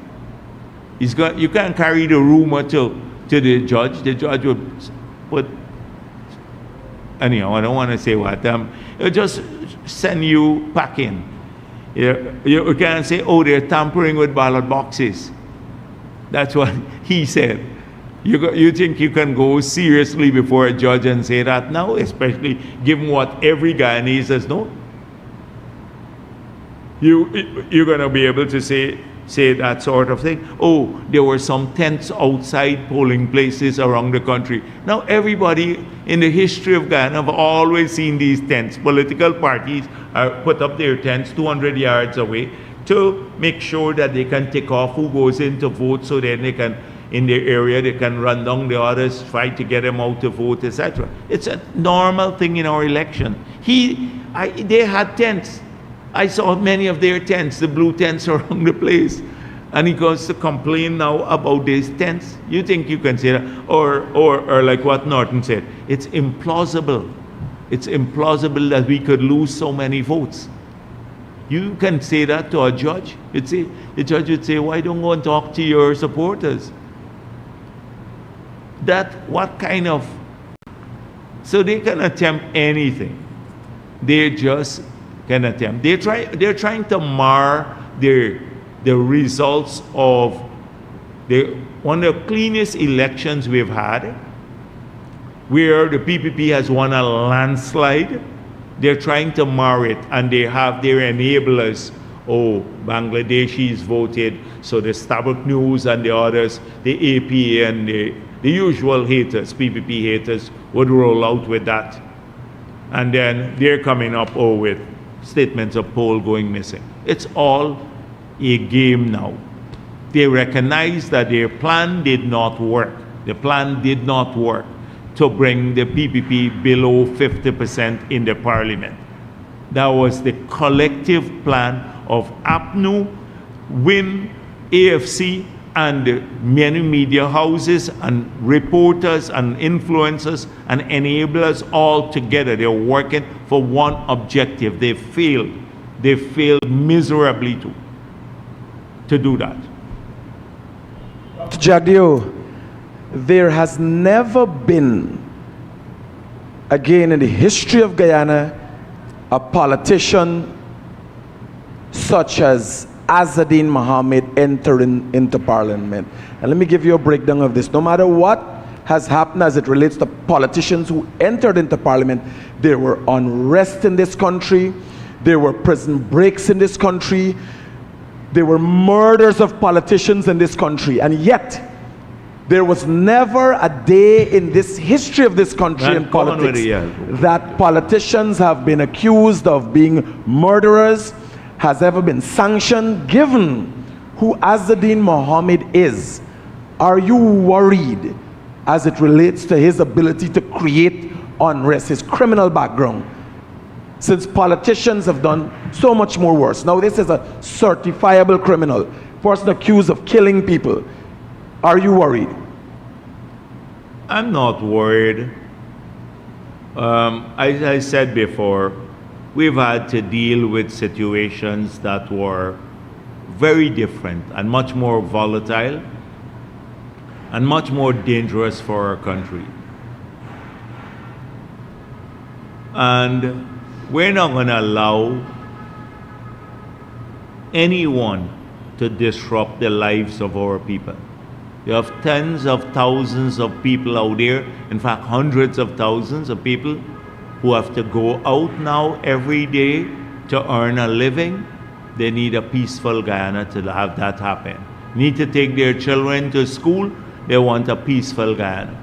You can't carry the rumor to the judge. The judge would put, anyhow, I don't want to say what. It'll just send you packing. You can't say, oh, they're tampering with ballot boxes. That's what he said. You think you can go seriously before a judge and say that now, especially given what every Guyanese has known? You're going to be able to say that sort of thing. Oh, there were some tents outside polling places around the country. Now, everybody in the history of Guyana have always seen these tents. Political parties put up their tents 200 yards away to make sure that they can tick off who goes in to vote, so then they can, in their area, they can run down the others, try to get them out to vote, etc. It's a normal thing in our election. They had tents. I saw many of their tents, the blue tents around the place. And he goes to complain now about these tents. You think you can say that? Or like what Norton said, it's implausible. It's implausible that we could lose so many votes. You can say that to a judge. The judge would say, why don't go and talk to your supporters? What kind of... So they can attempt anything. They just can attempt. They're trying to mar the results of one of the cleanest elections we've had, where the PPP has won a landslide. They're trying to mar it, and they have their enablers. Oh, Bangladeshis voted, so the Starbuck News and the others, the AP and the usual haters, PPP haters, would roll out with that. And then they're coming up with statements of poll going missing. It's all a game now. They recognize that their plan did not work. The plan did not work to bring the PPP below 50% in the parliament. That was the collective plan of APNU, WIN, AFC, and many media houses and reporters and influencers and enablers all together. They're working for one objective. They failed. They failed miserably to do that. Jagdeo, there has never been, again in the history of Guyana, a politician such as Azadine Mohammed entering into parliament. And let me give you a breakdown of this. No matter what has happened as it relates to politicians who entered into parliament, there were unrest in this country, there were prison breaks in this country, there were murders of politicians in this country, and yet there was never a day in this history of this country in politics that politicians have been accused of being murderers, has ever been sanctioned. Given who Azadine Mohammed is, are you worried as it relates to his ability to create unrest, his criminal background? Since politicians have done so much more worse. Now this is a certifiable criminal, person accused of killing people. Are you worried? I'm not worried. As I said before, we've had to deal with situations that were very different and much more volatile and much more dangerous for our country. And we're not going to allow anyone to disrupt the lives of our people. You have tens of thousands of people out there, in fact hundreds of thousands of people who have to go out now every day to earn a living. They need a peaceful Guyana to have that happen. Need to take their children to school. They want a peaceful Guyana.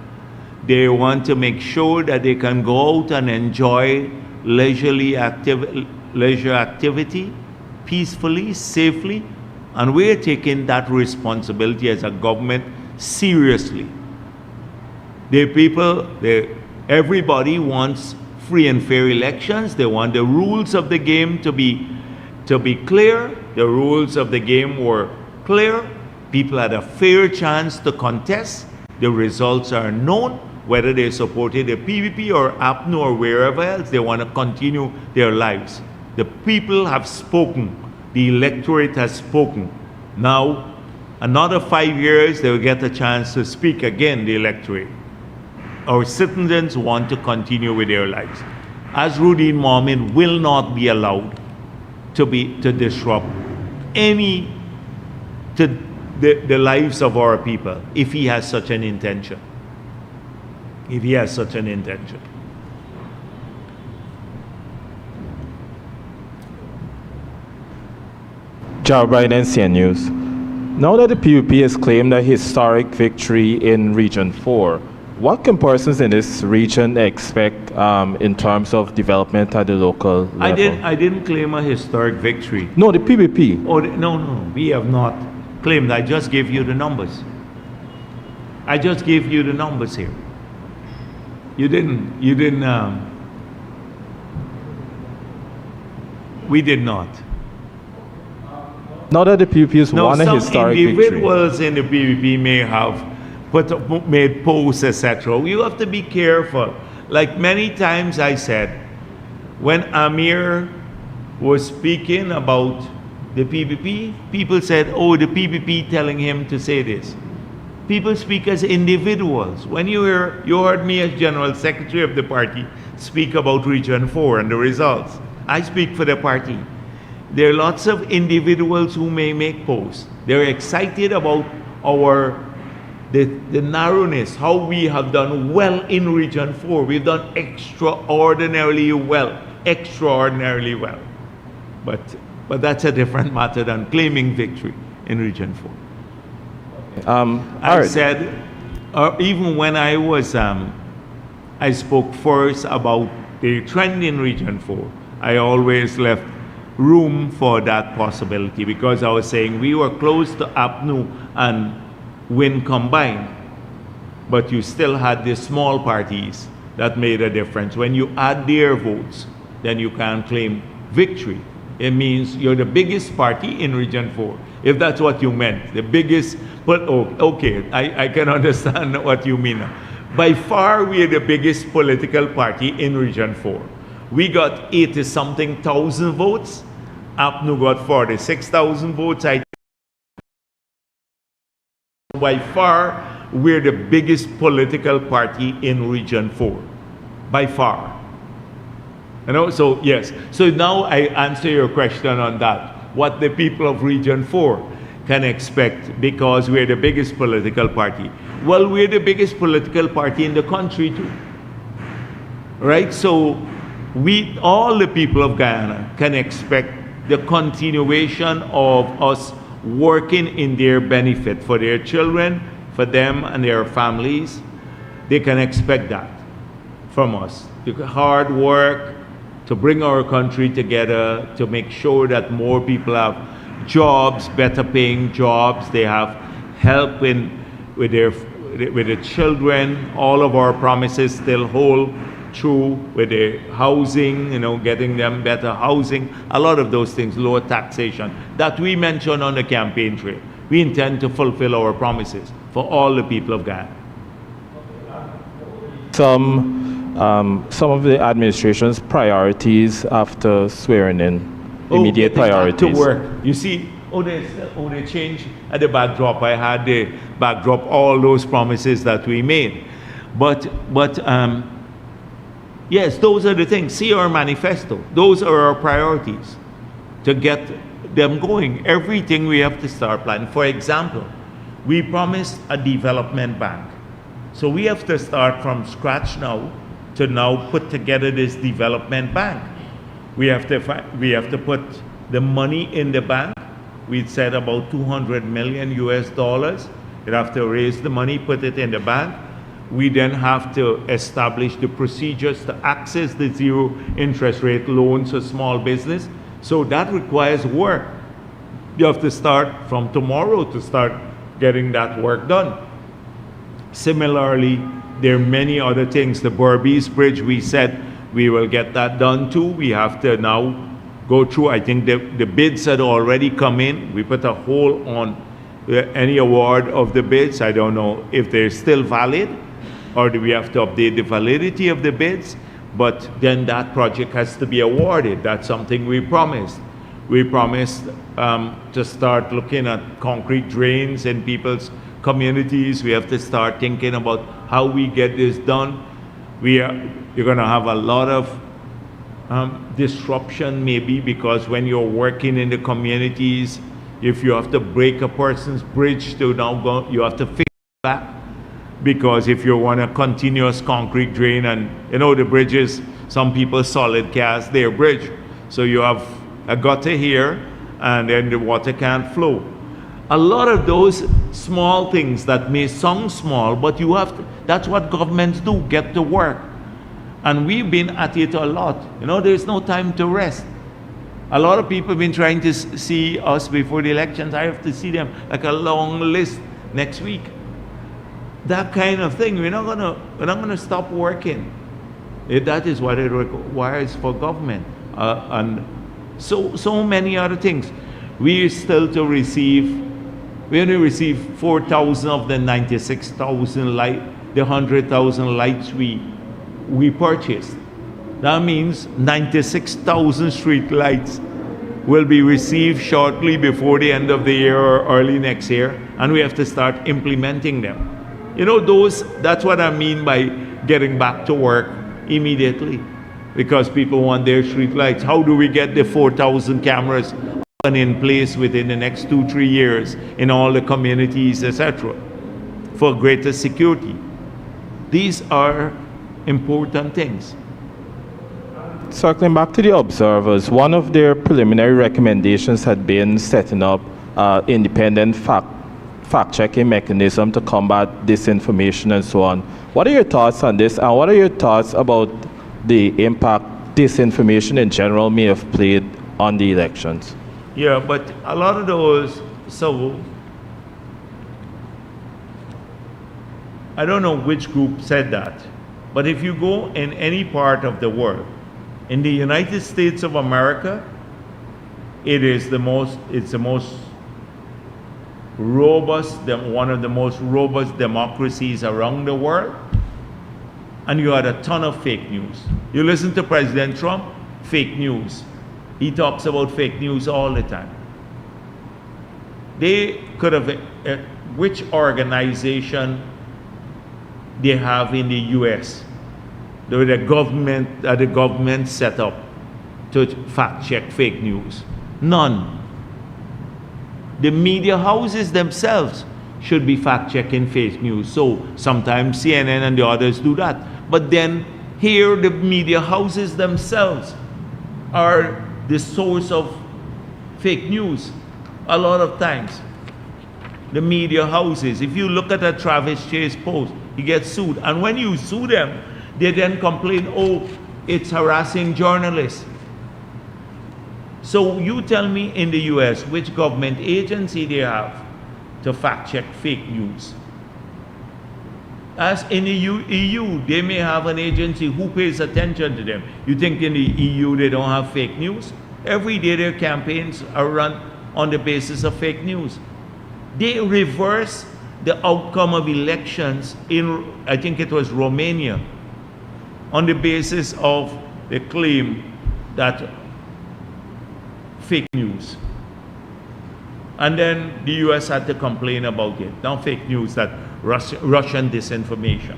They want to make sure that they can go out and enjoy leisure activity peacefully, safely, and we're taking that responsibility as a government seriously. Everybody wants free and fair elections. They want the rules of the game to be clear. The rules of the game were clear. People had a fair chance to contest. The results are known. Whether they supported the PPP or APNU or wherever else, they want to continue their lives. The people have spoken. The electorate has spoken. Now, another 5 years, they will get a chance to speak again, the electorate. Our citizens want to continue with their lives. Azruddin Mohammed will not be allowed to disrupt the lives of our people if he has such an intention. If he has such an intention. Joe Bryan, NCN News. Now that the PPP has claimed a historic victory in Region 4, what can persons in this region expect in terms of development at the local level? I didn't claim a historic victory. No, the PPP. Oh, no, we have not claimed. I just gave you the numbers. I just gave you the numbers here. We did not. Now that the PPP has won a historic victory. Some individuals in the PPP may have made posts, etc. You have to be careful. Like many times I said, when Amir was speaking about the PPP, people said, oh, the PPP telling him to say this. People speak as individuals. When you heard me as General Secretary of the party speak about Region 4 and the results, I speak for the party. There are lots of individuals who may make posts. They're excited about the narrowness, how we have done well in Region 4. We've done extraordinarily well. But that's a different matter than claiming victory in Region 4. I said, even when I spoke first about the trend in Region 4, I always left room for that possibility because I was saying we were close to APNU and Win combined, but you still had the small parties that made a difference. When you add their votes, then you can claim victory. It means you're the biggest party in Region 4. If that's what you meant, the biggest, but okay, I can understand what you mean. By far, we are the biggest political party in Region 4. We got 80-something thousand votes. APNU got 46,000 votes. By far, we're the biggest political party in Region 4. By far. So yes. So now I answer your question on that. What the people of Region 4 can expect because we're the biggest political party. Well, we're the biggest political party in the country too. Right? So all the people of Guyana can expect the continuation of us working in their benefit for their children, for them and their families. They can expect that from us. The hard work to bring our country together, to make sure that more people have jobs, better paying jobs, they have help with the children. All of our promises still hold true with the housing, getting them better housing, a lot of those things, lower taxation, that we mentioned on the campaign trail. We intend to fulfill our promises for all the people of Ghana. Some of the administration's priorities after swearing in, immediate priorities. To work. You see, they changed at the backdrop. I had the backdrop, all those promises that we made. But yes, those are the things. See our manifesto. Those are our priorities to get them going. Everything we have to start planning. For example, we promised a development bank. So we have to start from scratch now to now put together this development bank. We have to put the money in the bank. We'd said about 200 million US dollars. You'd have to raise the money, put it in the bank. We then have to establish the procedures to access the zero interest rate loans for small business. So that requires work. You have to start from tomorrow to start getting that work done. Similarly, there are many other things. The Berbice Bridge, we said we will get that done too. We have to now go through, I think the bids had already come in. We put a hold on any award of the bids. I don't know if they're still valid or do we have to update the validity of the bids, but then that project has to be awarded. That's something we promised. We promised to start looking at concrete drains in people's communities. We have to start thinking about how we get this done. You're going to have a lot of disruption maybe, because when you're working in the communities, if you have to break a person's bridge to now go, you have to fix it back. Because if you want a continuous concrete drain, and you know the bridges, some people solid cast their bridge. So you have a gutter here and then the water can't flow. A lot of those small things that may sound small, but you have to, that's what governments do, get to work. And we've been at it a lot. You know, there's no time to rest. A lot of people have been trying to see us before the elections. I have to see them like a long list next week. That kind of thing. We're not gonna stop working. That is what it requires for government, and so many other things. We still to receive. We only receive 4,000 of the 96,000 light, the 100,000 lights we purchased. That means 96,000 street lights will be received shortly before the end of the year or early next year, and we have to start implementing them. You know, that's what I mean by getting back to work immediately, because people want their street lights. How do we get the 4,000 cameras in place within the next 2-3 years in all the communities, etc., for greater security? These are important things. Circling back to the observers, one of their preliminary recommendations had been setting up independent fact-checking mechanism to combat disinformation and so on. What are your thoughts on this, and what are your thoughts about the impact disinformation in general may have played on the elections? Yeah, but a lot of those, so I don't know which group said that, but if you go in any part of the world, in the United States of America, it's the most robust, one of the most robust democracies around the world, and you had a ton of fake news. You listen to President Trump, fake news. He talks about fake news all the time. They could have, which organization they have in the US, the government set up to fact check fake news? None. The media houses themselves should be fact checking fake news. So sometimes CNN and the others do that. But then here the media houses themselves are the source of fake news a lot of times. The media houses. If you look at a Travis Chase post, he gets sued. And when you sue them, they then complain, oh, it's harassing journalists. So you tell me in the US which government agency they have to fact check fake news. As in the EU, they may have an agency who pays attention to them. You think in the EU they don't have fake news? Every day their campaigns are run on the basis of fake news. They reverse the outcome of elections in, I think it was Romania, on the basis of the claim that fake news. And then the US had to complain about it. Now fake news, that Russian disinformation.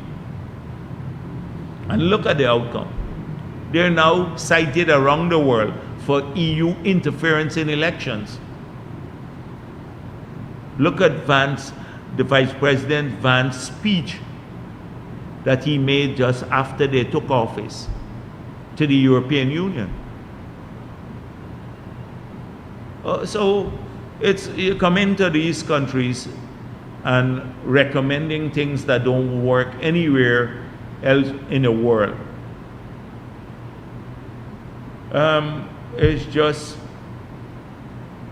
And look at the outcome. They're now cited around the world for EU interference in elections. Look at Vance, the Vice President Vance's speech that he made just after they took office to the European Union. So you come into these countries and recommending things that don't work anywhere else in the world. It's just,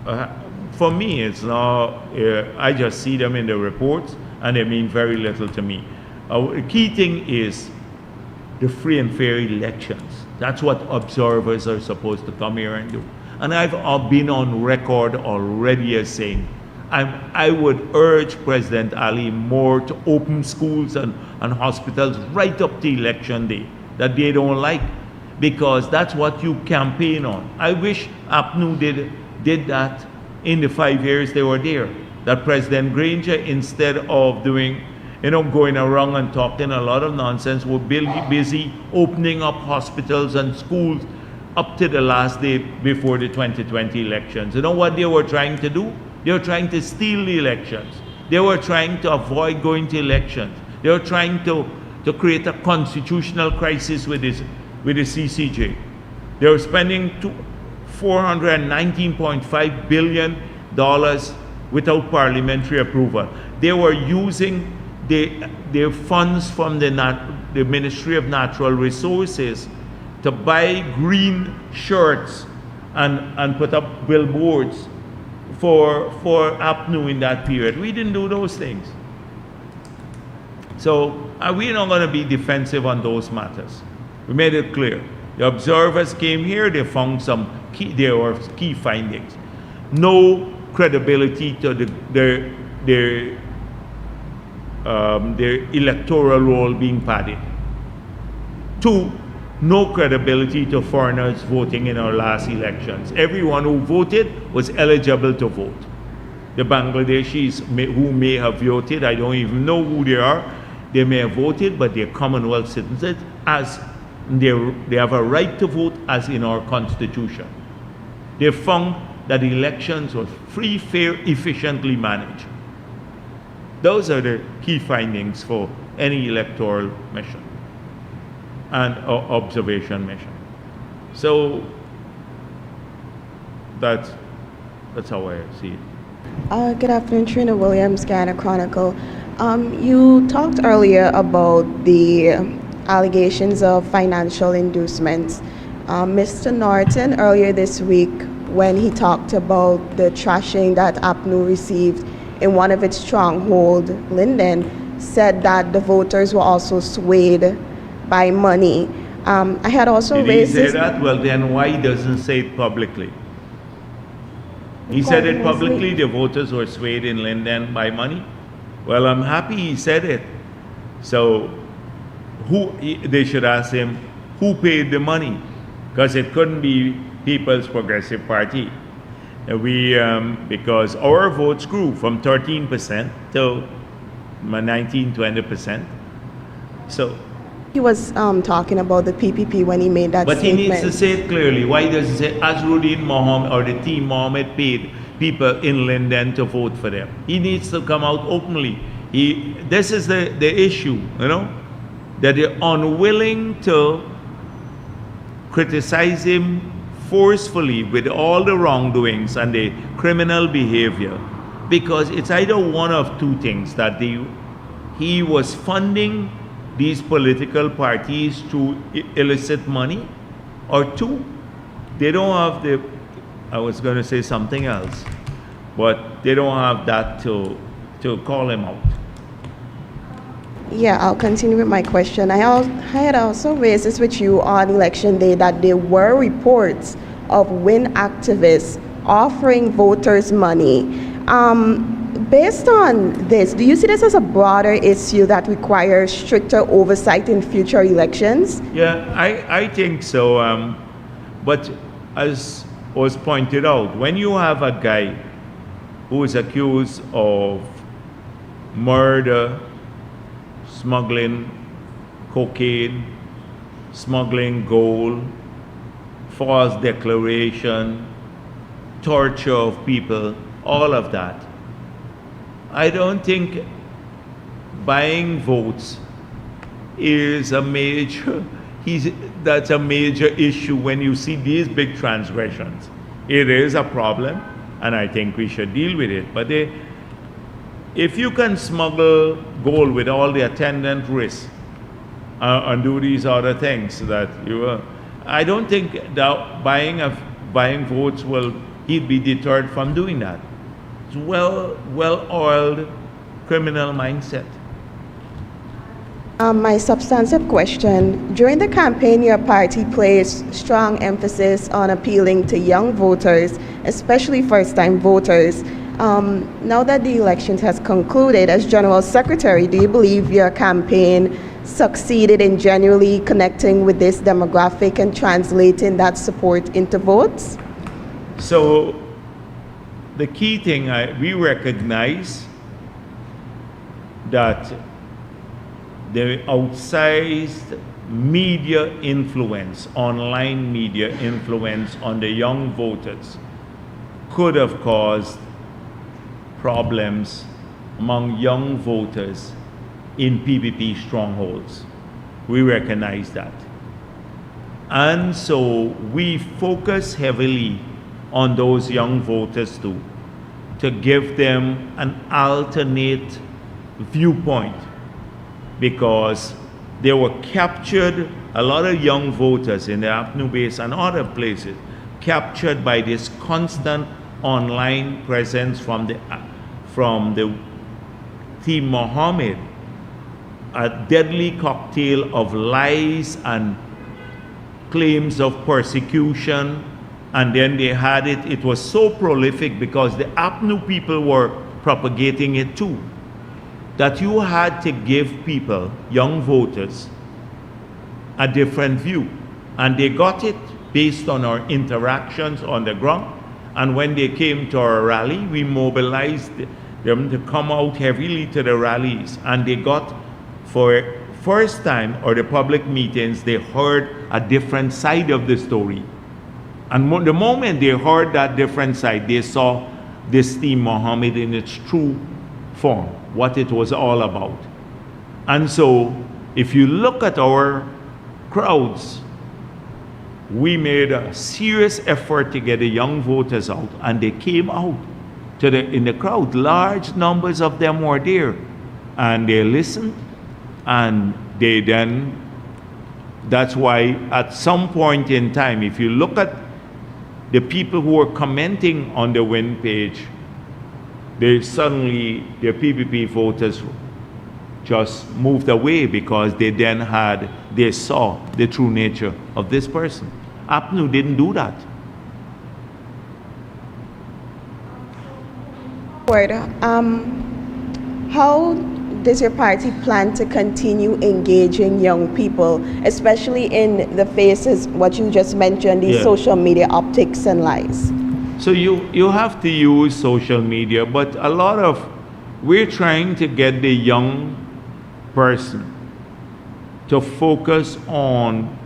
for me, it's not, I just see them in the reports and they mean very little to me. The key thing is the free and fair elections. That's what observers are supposed to come here and do. And I've been on record already as saying, I would urge President Ali more to open schools and hospitals right up to election day that they don't like, because that's what you campaign on. I wish APNU did that in the 5 years they were there. That President Granger, instead of doing, going around and talking a lot of nonsense, were busy opening up hospitals and schools up to the last day before the 2020 elections. You know what they were trying to do? They were trying to steal the elections. They were trying to avoid going to elections. They were trying to create a constitutional crisis with the CCJ. They were spending $419.5 billion without parliamentary approval. They were using their funds from the Ministry of Natural Resources to buy green shirts and put up billboards for APNU in that period. We didn't do those things. So we're not going to be defensive on those matters. We made it clear. The observers came here, they found there were key findings. No credibility to their electoral role being padded. 2, no credibility to foreigners voting in our last elections. Everyone who voted was eligible to vote. The Bangladeshis who may have voted, I don't even know who they are, they may have voted, but they're Commonwealth citizens, as they have a right to vote as in our Constitution. They found that elections were free, fair, efficiently managed. Those are the key findings for any electoral mission and observation mission. So that's how I see it. Good afternoon, Trina Williams, Ghana Chronicle. You talked earlier about the allegations of financial inducements. Mr. Norton, earlier this week, when he talked about the trashing that APNU received in one of its stronghold, Linden, said that the voters were also swayed by money. I had also raised Did he say that? Well, then why doesn't he say it publicly? He said it publicly, the voters were swayed in Linden by money. Well, I'm happy he said it. So they should ask him, who paid the money? Because it couldn't be People's Progressive Party. Because our votes grew from 13% to 19-20%. So he was talking about the PPP when he made that but statement. He needs to say it clearly. Why does he say Azruddin Mohammed or the team Mohammed paid people in Linden to vote for them? He needs to come out openly. This is the issue, that they're unwilling to criticize him forcefully with all the wrongdoings and the criminal behavior, because it's either one of two things, that he was funding these political parties through illicit money, or 2, they don't have I was going to say something else, but they don't have that to call him out. Yeah, I'll continue with my question. I had also raised this with you on election day, that there were reports of WIN activists offering voters money. Based on this, do you see this as a broader issue that requires stricter oversight in future elections? Yeah, I think so. But as was pointed out, when you have a guy who is accused of murder, smuggling cocaine, smuggling gold, false declaration, torture of people, all of that, I don't think buying votes is a major, that's a major issue when you see these big transgressions. It is a problem, and I think we should deal with it. But if you can smuggle gold with all the attendant risks and do these other things that I don't think that buying votes he'd be deterred from doing that. It's well-oiled criminal mindset. My substantive question. During the campaign, your party placed strong emphasis on appealing to young voters, especially first-time voters. Now that the election has concluded, as General Secretary, do you believe your campaign succeeded in genuinely connecting with this demographic and translating that support into votes? So the key thing, we recognize that the outsized media influence, online media influence on the young voters could have caused problems among young voters in PPP strongholds. We recognize that. And so we focus heavily on those young voters too, to give them an alternate viewpoint, because they were captured, a lot of young voters in the Apnu base and other places, captured by this constant online presence from the Team Mohammed, a deadly cocktail of lies and claims of persecution. And then they had it was so prolific because the Apnu people were propagating it too, that you had to give people, young voters, a different view. And they got it based on our interactions on the ground. And when they came to our rally, we mobilized them to come out heavily to the rallies. And they got, for first time, or the public meetings, they heard a different side of the story. And the moment they heard that different side, they saw this Team Mohammed in its true form, what it was all about. And so, if you look at our crowds, we made a serious effort to get the young voters out, and they came out in the crowd. Large numbers of them were there, and they listened, and they then, that's why at some point in time, if you look at the people who were commenting on the win page, the PPP voters just moved away, because they saw the true nature of this person. Apnu didn't do that. How does your party plan to continue engaging young people, especially in the faces, what you just mentioned, these social media optics and lies? So you have to use social media, but we're trying to get the young person to focus on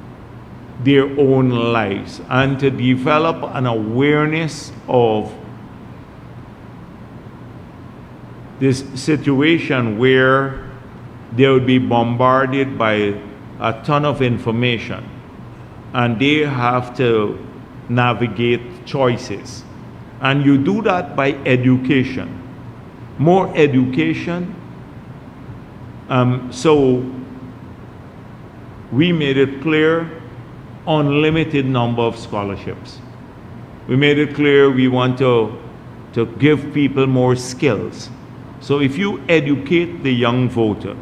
their own lives and to develop an awareness of this situation where they would be bombarded by a ton of information, and they have to navigate choices. And you do that by education, more education. So we made it clear, unlimited number of scholarships. We made it clear we want to give people more skills. So if you educate the young voter,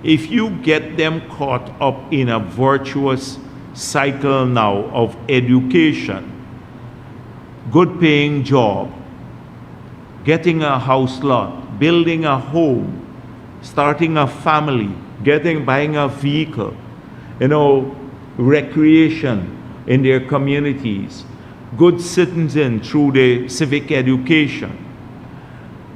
if you get them caught up in a virtuous cycle now of education, good paying job, getting a house lot, building a home, starting a family, buying a vehicle, recreation in their communities, good citizen through the civic education.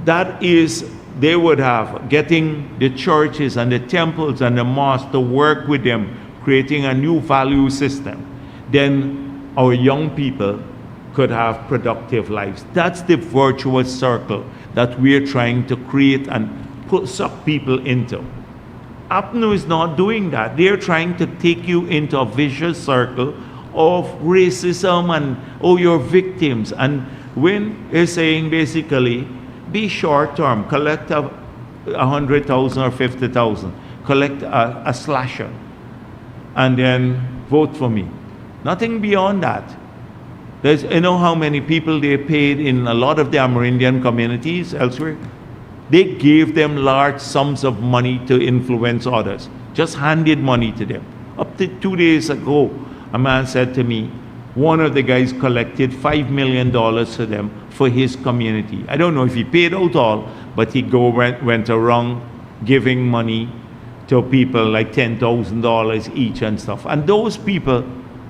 That is, they would have getting the churches and the temples and the mosques to work with them, creating a new value system. Then our young people could have productive lives. That's the virtuous circle that we're trying to create and suck people into. APNU is not doing that. They're trying to take you into a vicious circle of racism and, oh, you're victims. And when they're saying basically, be short term, collect 100,000 or 50,000, collect a slasher, and then vote for me. Nothing beyond that. There's, you know how many people they paid in a lot of the Amerindian communities elsewhere? They gave them large sums of money to influence others, just handed money to them. Up to 2 days ago, a man said to me, one of the guys collected $5 million for them for his community. I don't know if he paid out all, but he went around giving money to people like $10,000 each and stuff. And those people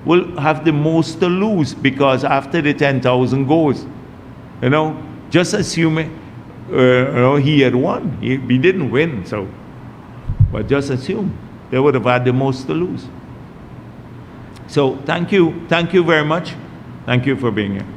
will have the most to lose, because after the 10,000 goes, you know, just assuming he had won. He didn't win, so, but just assume they would have had the most to lose. So thank you very much. Thank you for being here.